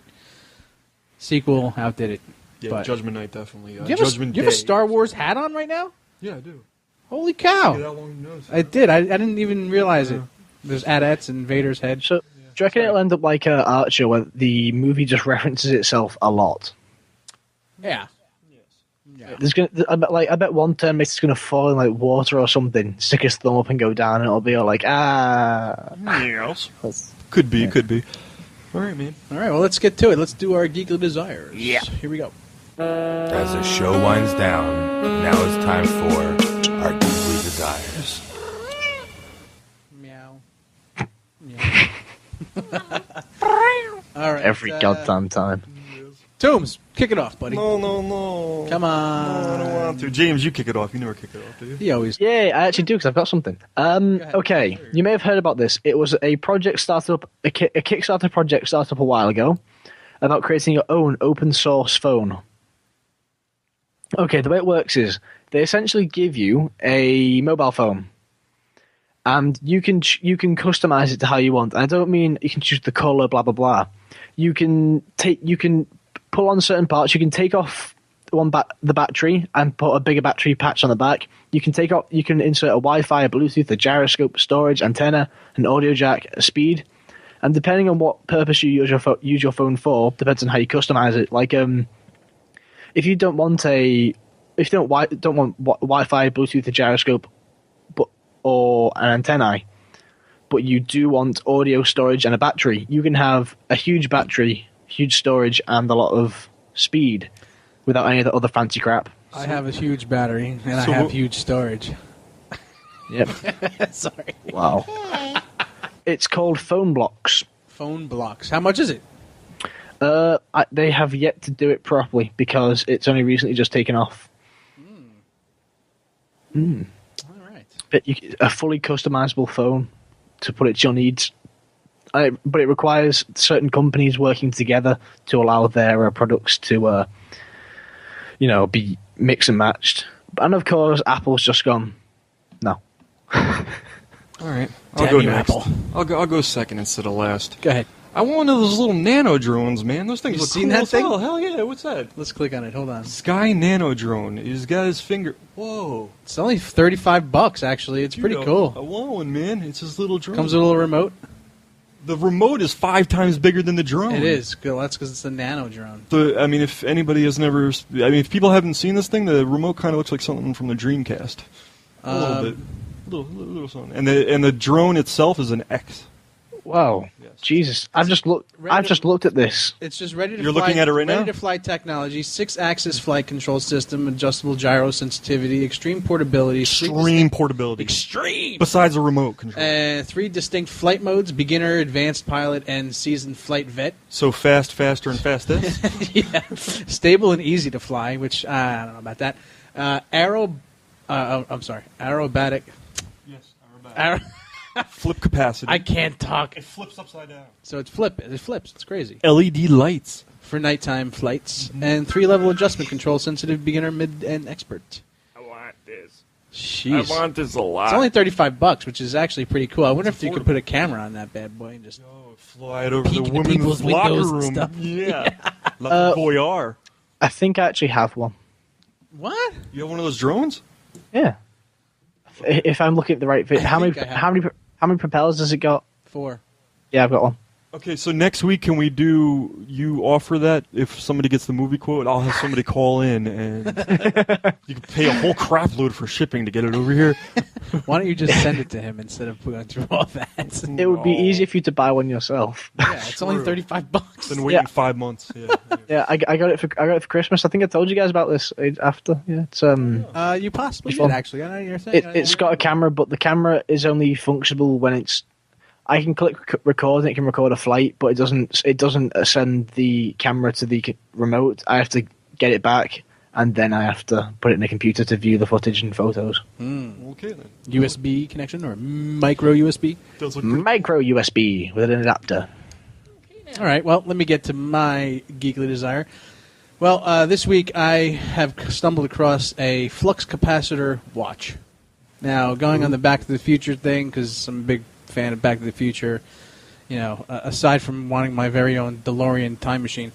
Sequel outdid it. Yeah, but Judgment Night definitely. Do you Judgment have a Day. Star Wars hat on right now? Yeah, I do. Holy cow! Look at how long you noticed I that. did. I didn't even realize it. There's AT-ATs in Vader's head. So, do you reckon it'll end up like Archer, where the movie just references itself a lot? Yeah. There's I bet one Terminator's gonna fall in like water or something, stick his thumb up and go down, and it'll be all like Yes. Could be. All right, man. All right. Well, let's get to it. Let's do our geekly desires. Yeah. Here we go. As the show winds down, now it's time for our geekly desires. Meow. All right. every goddamn time. Tombs, kick it off, buddy. No. Come on. No, I don't want to. James, you kick it off. You never kick it off, do you? He always. Yeah, I actually do because I've got something. Okay, you may have heard about this. It was a project started up, a Kickstarter project started up a while ago about creating your own open source phone. Okay, the way it works is they essentially give you a mobile phone, and you can customize it to how you want. I don't mean you can choose the color, blah blah blah. You can pull on certain parts. You can take off the battery and put a bigger battery patch on the back. You can insert a Wi-Fi, a Bluetooth, a gyroscope, storage, antenna, an audio jack, a speed, and depending on what purpose you use your phone for, depends on how you customize it. Like if you don't want Wi-Fi, Bluetooth, a gyroscope, or an antenna, but you do want audio, storage, and a battery, you can have a huge battery, huge storage, and a lot of speed without any of the other fancy crap. I have a huge battery, and I have huge storage. Yep. Sorry. Wow. It's called Phone Blocks. Phone Blocks. How much is it? They have yet to do it properly because it's only recently just taken off. All right. But a fully customizable phone to put it to your needs. But it requires certain companies working together to allow their products to, be mixed and matched. And of course, Apple's just gone, no. All right. I'll Damn go you, next. Apple. I'll go second instead of last. Go ahead. I want one of those little nano drones, man. Those things You look seen cool that as thing? hell. Hell yeah, what's that? Let's click on it. Hold on. Sky Nano Drone. He's got his finger. Whoa. It's only $35, actually. It's pretty Dude, cool. I want one, man. It's his little drone. Comes with a little remote. The remote is 5 times bigger than the drone. It is. Well, that's because it's a nano drone. If anybody has never... if people haven't seen this thing, the remote kind of looks like something from the Dreamcast. A little bit. Little something. And the drone itself is an X. Wow. Yes. Jesus. I've just looked at this. It's just ready to You're fly. looking at it right now? Ready to fly technology, 6-axis flight control system, adjustable gyro sensitivity, extreme portability. Portability. Extreme! Besides a remote control. 3 distinct flight modes, beginner, advanced pilot, and seasoned flight vet. So fast, faster, and fastest? Yeah. Stable and easy to fly, which I don't know about that. Aerobatic. Yes, aerobatic. Flip capacity. I can't talk. It flips upside down. So it flips. It's crazy. LED lights. For nighttime flights. And 3-level adjustment control, sensitive, beginner, mid, and expert. I want this. Jeez. I want this a lot. It's only $35, which is actually pretty cool. I wonder if you could put a camera on that bad boy and just fly it over the peek into women's people's locker windows and room. stuff. Yeah. Like voyeur. I think I actually have one. What? You have one of those drones? Yeah. If I'm looking at the right video, how many propellers does it got? 4. Yeah, I've got one. Okay, so next week, can we do, you offer that if somebody gets the movie quote? I'll have somebody call in and you can pay a whole crap load for shipping to get it over here. Why don't you just send it to him instead of going through all that? It would be easier for you to buy one yourself. Yeah, it's only $35. Been waiting 5 months. Yeah, yeah. I got it for Christmas. I think I told you guys about this after. Yeah, it's you possibly did actually. I know you're saying it's got a camera, but the camera is only functional when it's. I can click record and it can record a flight, but it doesn't send the camera to the remote. I have to get it back, and then I have to put it in a computer to view the footage and photos. Okay then. USB connection or micro USB? Micro USB with an adapter. All right. Well, let me get to my geekly desire. Well, this week I have stumbled across a flux capacitor watch. Now, going on the Back to the Future thing, because I'm a big fan of Back to the Future, you know, aside from wanting my very own DeLorean time machine,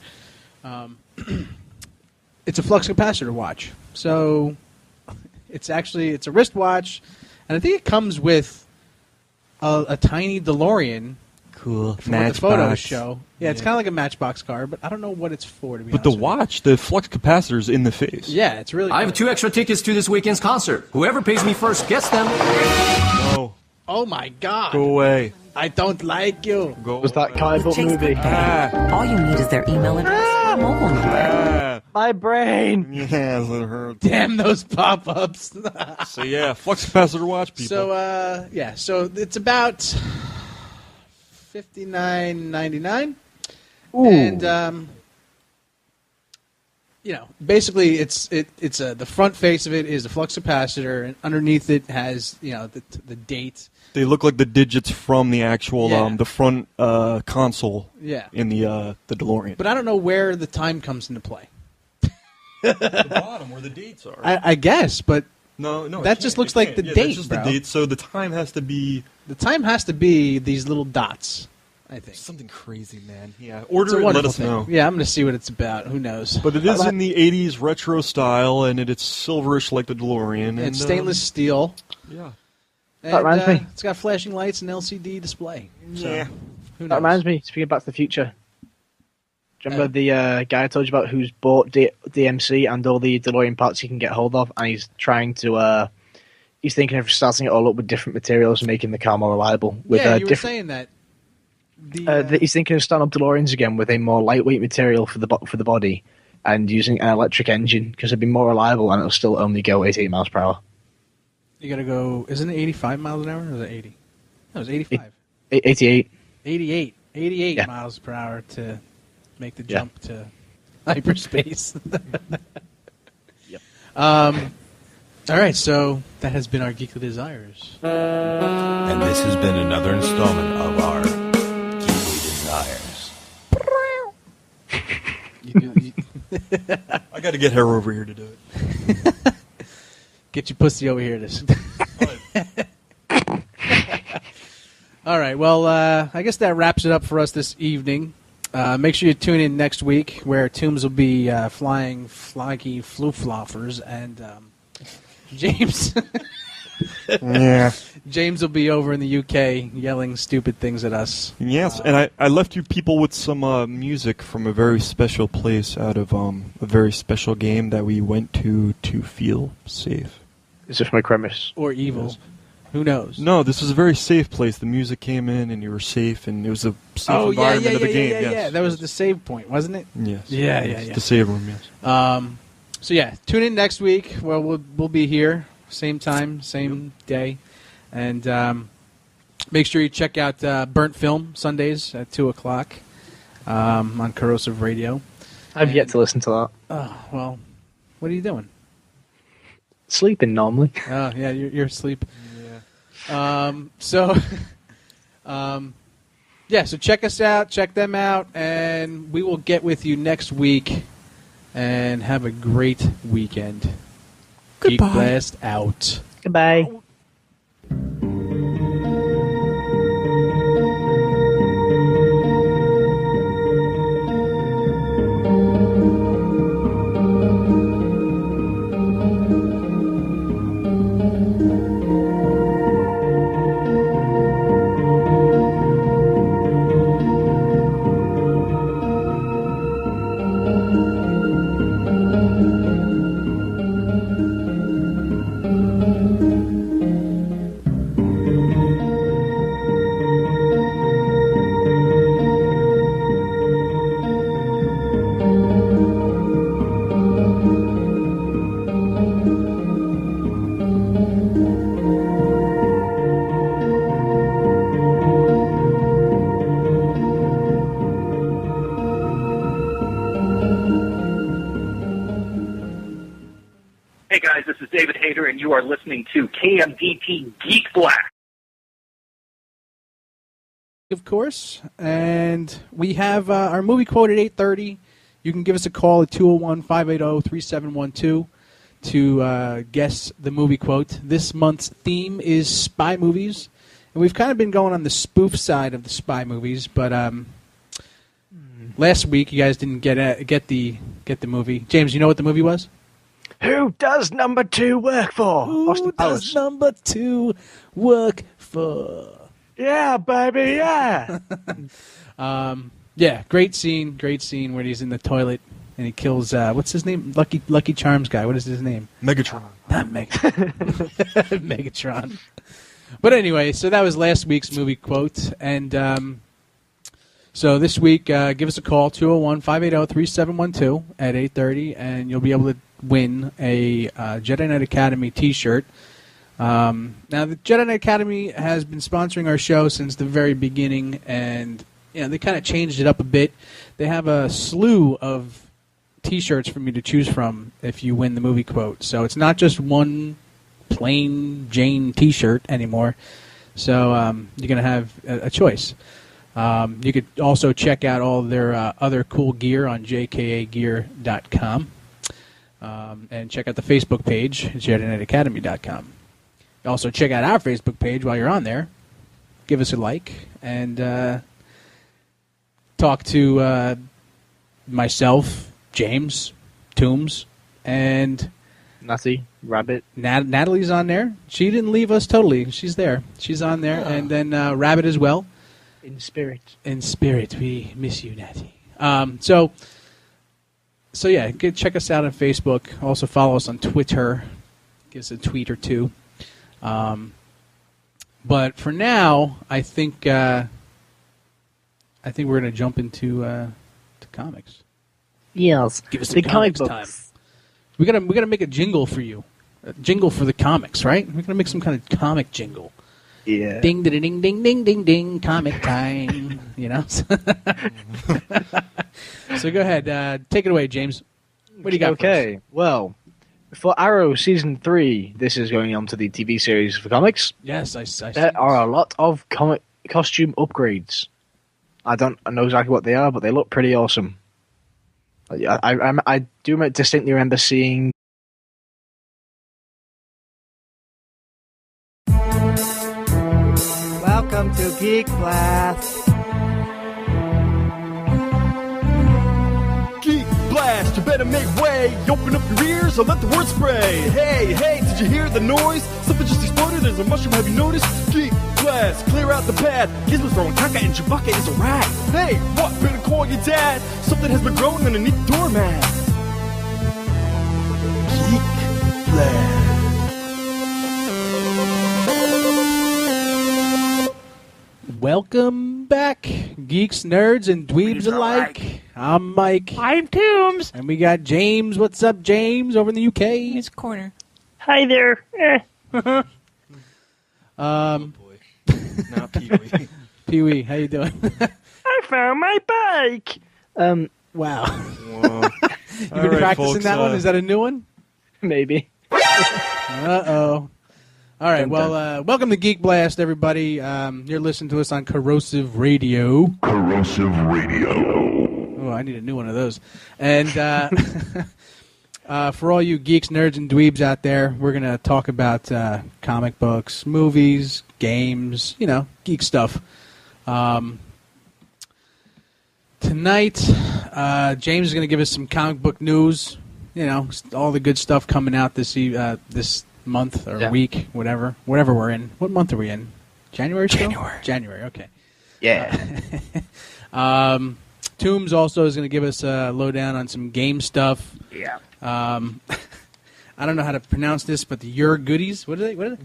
it's a flux capacitor watch. So it's a wristwatch, and I think it comes with a tiny DeLorean. Cool. From what the photos show. Yeah, it's kind of like a Matchbox car, but I don't know what it's for, to be honest. But the watch, the flux capacitor's in the face. Yeah, it's really I have 2 extra tickets to this weekend's concert. Whoever pays me first gets them. No. Oh my God. Go away. I don't like you. Was that comic book movie? All you need is their email address or mobile number. My brain. Yes, it hurts. Damn those pop-ups. So yeah, flux capacitor watch, people. So so it's about $59.99, and you know, basically it's the front face of it is a flux capacitor, and underneath it has, you know, the date. They look like the digits from the actual the front console. Yeah. In the DeLorean. But I don't know where the time comes into play. The bottom where the dates are. I guess, but no, that just looks like the date. That's just bro. the date. So the time has to be. The time has to be these little dots. I think something crazy, man. Yeah, It's order a it. And let wonderful us thing. know. Yeah, I'm going to see what it's about. Who knows? But it is in the '80s retro style, and it's silverish like the DeLorean. And it's stainless steel. Yeah. And, That reminds me. It's got flashing lights and LCD display. So, Yeah. Who knows? That reminds me. Speaking of Back to the Future, do you remember the guy I told you about who's bought DMC and all the DeLorean parts he can get hold of, and he's trying to. He's thinking of starting it all up with different materials and making the car more reliable. With, yeah, you were different, saying that. he's thinking of starting up DeLoreans again with a more lightweight material for the body, and using an electric engine because it'd be more reliable and it'll still only go 88 miles per hour. You got to go. Isn't it 85 miles an hour or is it 80? No, it was 85. 88. 88 miles per hour to make the jump to hyperspace. Yep. All right, so that has been our Geekly Desires. And this has been another installment of our Geekly Desires. I got to get her over here to do it. Get your pussy over here. All right, well, I guess that wraps it up for us this evening. Make sure you tune in next week where Toombs will be flying flaky floofloffers, and James James will be over in the UK yelling stupid things at us. Yes, and I left you people with some music from a very special place out of a very special game that we went to feel safe. Is it from a premise? Or evil. Yes. Who knows? No, this was a very safe place. The music came in and you were safe, and it was a safe environment of the game. Yeah. That was the save point, wasn't it? Yes. Yeah. The save room, yes. So yeah, tune in next week. Well, we'll be here, same time, same day, and make sure you check out Burnt Film Sundays at 2:00 on Corrosive Radio. I've yet to listen to that. Oh well, what are you doing? Sleeping normally. Oh yeah, you're asleep. Yeah. So check us out, check them out, and we will get with you next week. And have a great weekend. Goodbye. Geek Blast out. Goodbye. Hey guys, this is David Hayter, and you are listening to KMDT Geek Blast. Of course, and we have our movie quote at 8:30. You can give us a call at 201-580-3712 to guess the movie quote. This month's theme is spy movies, and we've kind of been going on the spoof side of the spy movies, but last week you guys didn't get the movie. James, you know what the movie was? Who does number 2 work for? Who does number 2 work for? Yeah, baby, yeah. Yeah, great scene where he's in the toilet and he kills, what's his name? Lucky Charms guy. What is his name? Megatron. Not Megatron. Megatron. But anyway, so that was last week's movie quote. And so this week, give us a call, 201-580-3712 at 8:30, and you'll be able to win a Jedi Knight Academy T-shirt. Now, the Jedi Knight Academy has been sponsoring our show since the very beginning, and they kind of changed it up a bit. They have a slew of T-shirts for you to choose from if you win the movie quote. So it's not just one plain Jane T-shirt anymore. So you're going to have a choice. You could also check out all their other cool gear on jkagear.com. And check out the Facebook page, JediKnightAcademy.com. Also, check out our Facebook page while you're on there. Give us a like and talk to myself, James, Toombs, and Natty, Rabbit. Natalie's on there. She didn't leave us totally. She's there. She's on there. Oh. And then Rabbit as well. In spirit. In spirit. We miss you, Natty. So yeah, check us out on Facebook. Also follow us on Twitter. Give us a tweet or two. But for now, I think we're going to jump into to comics. Yes. Give us the comic books time. We gotta make a jingle for you. A jingle for the comics, right? We're gonna make some kind of comic jingle. Yeah. Ding ding ding ding ding ding ding. Comic time. So go ahead. Take it away, James. What do you got? Okay. Well, for Arrow Season 3, this is going on to the TV series for comics. Yes, I there are a lot of comic costume upgrades. I don't know exactly what they are, but they look pretty awesome. I do distinctly remember seeing. Welcome to Geek Blast. Geek Blast, you better make way. Open up your ears and let the word spray. Hey, did you hear the noise? Something just exploded. There's a mushroom, have you noticed? Geek Blast, clear out the pad. Gizmo's throwing caca and Chewbacca is a rat. Hey, what? Better call your dad. Something has been growing underneath the doormat. Geek Blast. Welcome back, geeks, nerds, and dweebs alike. I'm Mike. I'm Toombs. And we got James. What's up, James, over in the UK? His corner. Hi there. Oh boy. Not Pee-wee. Pee-wee, how you doing? I found my bike. Wow. Whoa. You been practicing that one? Is that a new one? Maybe. Uh-oh. All right, well, welcome to Geek Blast, everybody. You're listening to us on Corrosive Radio. Corrosive Radio. Oh, I need a new one of those. And For all you geeks, nerds, and dweebs out there, we're going to talk about comic books, movies, games, geek stuff. Tonight, James is going to give us some comic book news. All the good stuff coming out this month or week, whatever we're in. What month are we in? January still? January, okay. Yeah. Toombs also is going to give us a lowdown on some game stuff. Yeah. I don't know how to pronounce this, but the Your Goodies. What are they?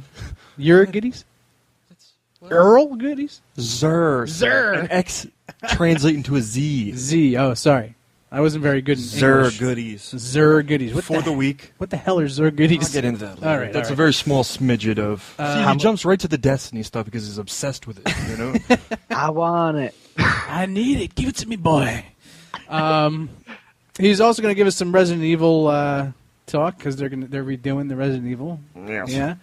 Your Goodies? Earl Goodies? Zer. Zer. An X translate into a Z. Z. Oh, sorry. I wasn't very good in English. Zer Goodies. Zer Goodies. For the week. What the hell are Zer Goodies? I'll get into that later. All right. That's a very small smidget of... See, he jumps right to the Destiny stuff because he's obsessed with it, I want it. I need it. Give it to me, boy. He's also going to give us some Resident Evil talk because they're redoing the Resident Evil. Yes. Yeah.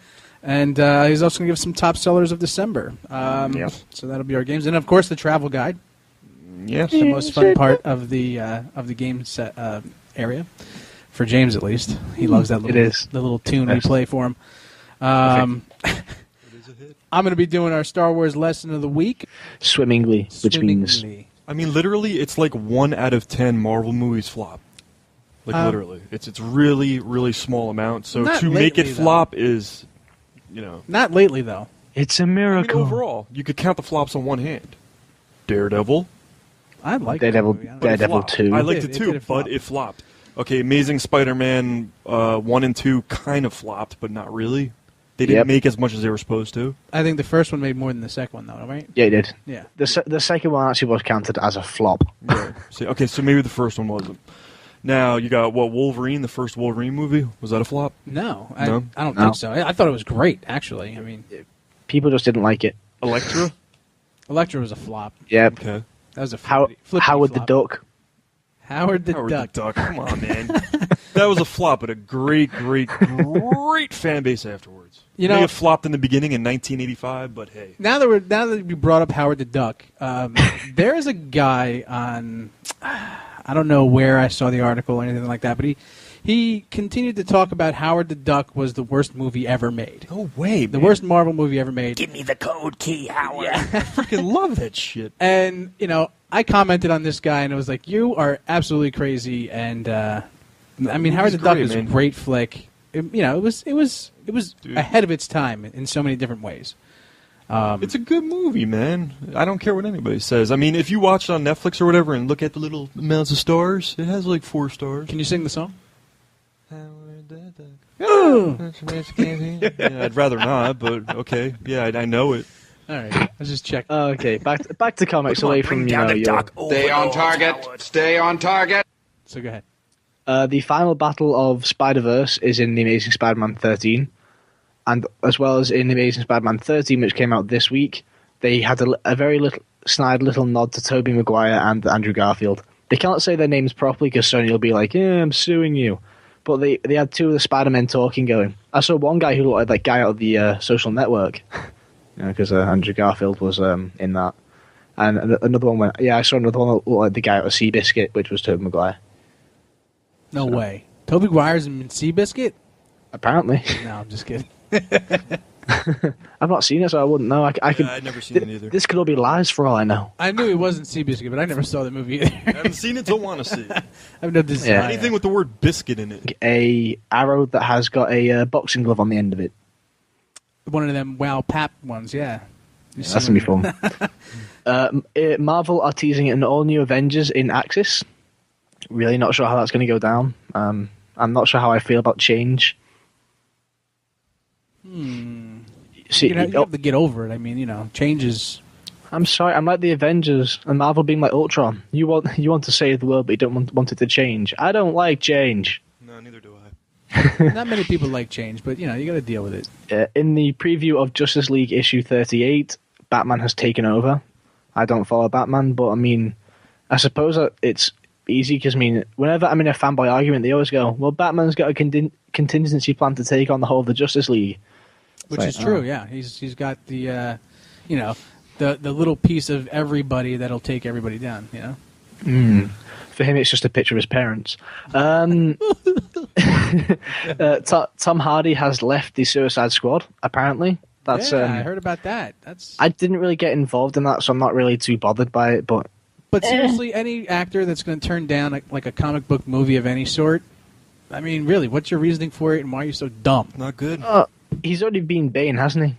And he's also going to give us some top sellers of December. Yes. So that'll be our games. And, of course, the travel guide. Yes. The most fun part of the game set area. For James, at least. He loves that the little tune we play for him. I'm going to be doing our Star Wars lesson of the week. Swimmingly, which means... I mean, literally, it's like 1 out of 10 Marvel movies flop. Like, literally. It's really, really small amount. So to make it flop is, Not lately, though. It's a miracle. I mean, overall, you could count the flops on one hand. Daredevil. I like Daredevil 2. I liked it too, but it flopped. Okay, Amazing Spider-Man 1 and 2 kind of flopped, but not really. They didn't make as much as they were supposed to. I think the first one made more than the second one, though, right? Yeah, it did. Yeah. The second one actually was counted as a flop. Yeah. So maybe the first one wasn't. Now, you got, Wolverine, the first Wolverine movie? Was that a flop? No. I don't think so. I thought it was great, actually. I mean, people just didn't like it. Electra? Electra was a flop. Yep. Okay. That was a Howard the Duck. Howard the Duck. Come on, man. That was a flop, but a great, great, great fan base afterwards. May have flopped in the beginning in 1985, but hey. Now that we brought up Howard the Duck, there is a guy on, I don't know where I saw the article or anything like that, but he continued to talk about Howard the Duck was the worst movie ever made. No way, The worst Marvel movie ever made. Give me the code key, Howard. Yeah. I freaking love that shit. And, I commented on this guy, and it was like, you are absolutely crazy, and, I mean, Howard the Duck is a great flick. It was ahead of its time in so many different ways. It's a good movie, man. I don't care what anybody says. I mean, if you watch it on Netflix or whatever and look at the little amounts of stars, it has like 4 stars. Can you sing the song? Yeah, I'd rather not, but okay. Yeah, I know it. All right, let's just check. Okay, back to comics away from your... Stay on target. Stay on target. So go ahead. The final battle of Spider-Verse is in The Amazing Spider-Man 13. And as well as in The Amazing Spider-Man 13, which came out this week, they had a very snide little nod to Tobey Maguire and Andrew Garfield. They can't say their names properly because Sony will be like, I'm suing you. But they had 2 of the Spider-Men talking going. I saw one guy who looked like that guy out of the Social Network. Because Andrew Garfield was in that. And another one went, I saw another one that looked like the guy out of Seabiscuit, which was Tobey Maguire. No way. Tobey Maguire's in Seabiscuit? Apparently. No, I'm just kidding. I've not seen it, so I wouldn't know. I've never seen it either. This could all be lies for all I know. I knew he wasn't Seabiscuit, but I never saw the movie either. I haven't seen it, don't want to see it. I have no desire. Anything with the word biscuit in it. A arrow that has got a boxing glove on the end of it. One of them Wow Pap ones, yeah. That's going to be fun. Marvel are teasing an all-new Avengers in Axis. Really not sure how that's going to go down. I'm not sure how I feel about change. See, you have to get over it. I mean, change is... I'm sorry, I'm like the Avengers, and Marvel being like Ultron. You want to save the world, but you don't want it to change. I don't like change. No, neither do I. Not many people like change, but, you got to deal with it. In the preview of Justice League issue 38, Batman has taken over. I don't follow Batman, but, I mean, I suppose that it's easy, because, I mean, whenever I'm in a fanboy argument, they always go, well, Batman's got a contingency plan to take on the whole of the Justice League. Which is true, yeah. He's got the, the little piece of everybody that'll take everybody down, For him, it's just a picture of his parents. Tom Hardy has left the Suicide Squad. Apparently, that's. I heard about that. I didn't really get involved in that, so I'm not really too bothered by it. But seriously, any actor that's going to turn down a comic book movie of any sort, I mean, really, what's your reasoning for it, and why are you so dumb? Not good. He's already been Bane, hasn't he?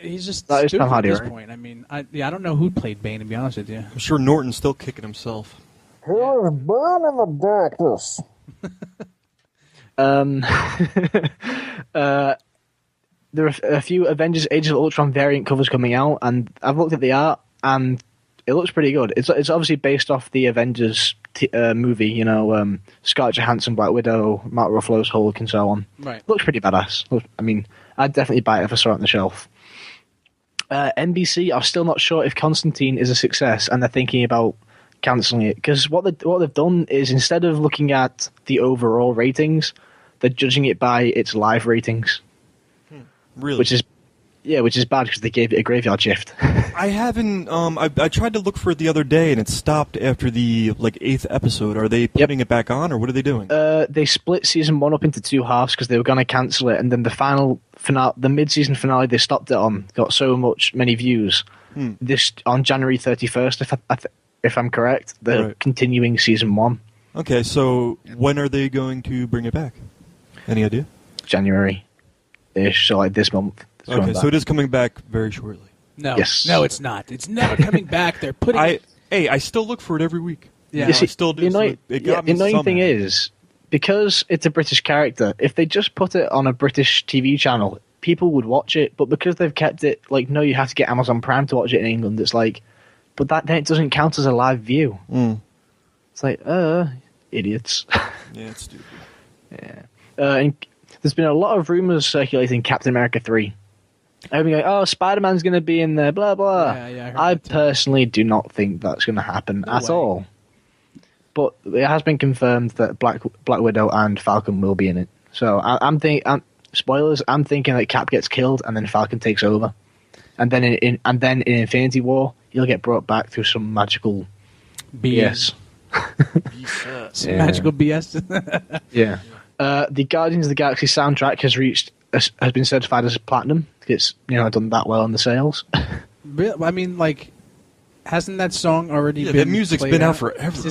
He's just that stupid Tom Hardy, at this right? point. I mean, I don't know who played Bane, to be honest with you. I'm sure Norton's still kicking himself. He was born in the darkness. There are a few Avengers Age of Ultron variant covers coming out, and I've looked at the art, and it looks pretty good. It's obviously based off the Avengers movie, you know, Scarlett Johansson, Black Widow, Mark Ruffalo's Hulk, and so on. Right. Looks pretty badass. I mean, I'd definitely buy it if I saw it on the shelf. NBC are still not sure if Constantine is a success, and they're thinking about cancelling it, because what they've done is, instead of looking at the overall ratings, they're judging it by its live ratings. Really? Which is bad, because they gave it a graveyard shift. I haven't. I tried to look for it the other day, and it stopped after the 8th episode. Are they putting it back on, or what are they doing? They split season 1 up into 2 halves because they were going to cancel it, and then the final finale, the mid-season finale, they stopped it on. Got so many views. This on January 31st, if I'm correct, they're continuing season 1. Okay, so when are they going to bring it back? Any idea? January-ish, so this month. Okay, so it is coming back very shortly. No, yes. No, it's not. It's never coming back. They're putting it... Hey, I still look for it every week. Yeah, I still do. The annoying thing is, because it's a British character, if they just put it on a British TV channel, people would watch it. But because they've kept it, no, you have to get Amazon Prime to watch it in England, it's but then it doesn't count as a live view. It's idiots. Yeah, it's stupid. Yeah. And there's been a lot of rumors circulating Captain America 3. I've been going, oh, Spider-Man's going to be in there, blah, blah. Yeah, I personally do not think that's going to happen at all. But it has been confirmed that Black Widow and Falcon will be in it. So I'm thinking, spoilers, I'm thinking that Cap gets killed and then Falcon takes over. And then in Infinity War, he'll get brought back through some magical BS. Some magical BS? Yeah. The Guardians of the Galaxy soundtrack has been certified as platinum. It's done that well on the sales. I mean, hasn't that song already been? That music's been out forever.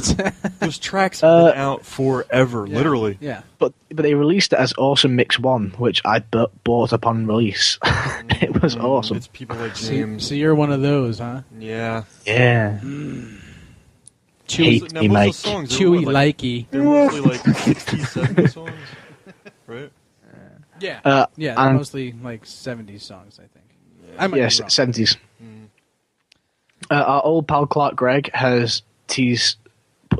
Those tracks have been out forever, literally. Yeah. But they released it as Awesome Mix 1, which I bought upon release. It was awesome. It's people like James. So you're one of those, huh? Yeah. Yeah. Chewy, Chewy likey. They're mostly 60, 70 songs, right? Yeah. They're mostly 70s songs, I think. Yes, 70s. Our old pal Clark Gregg has teased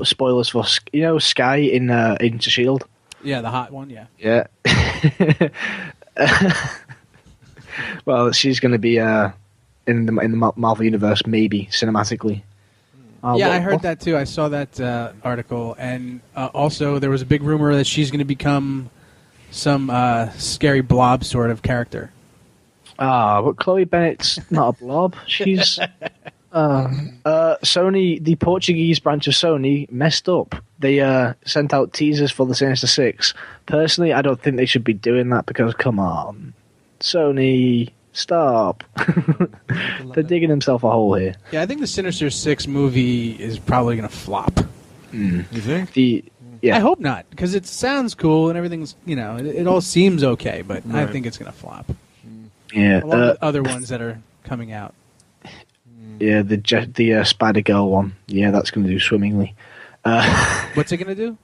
spoilers for Sky in Agents of S.H.I.E.L.D. Yeah, the hot one, yeah. Yeah. Well, she's going to be in the Marvel Universe, maybe, cinematically. I heard that too. I saw that article. And also, there was a big rumor that she's going to become some scary blob sort of character. But Chloe Bennett's not a blob. She's... Sony, the Portuguese branch of Sony, messed up. They sent out teasers for the Sinister Six. Personally, I don't think they should be doing that because, come on. Sony, stop. They're digging themselves a hole here. Yeah, I think the Sinister Six movie is probably going to flop. You think? I hope not, because it sounds cool and everything's, it all seems okay, but I think it's going to flop. Yeah. Along with other ones that are coming out. Yeah, the Spider-Girl one. Yeah, that's going to do swimmingly. What's it going to do?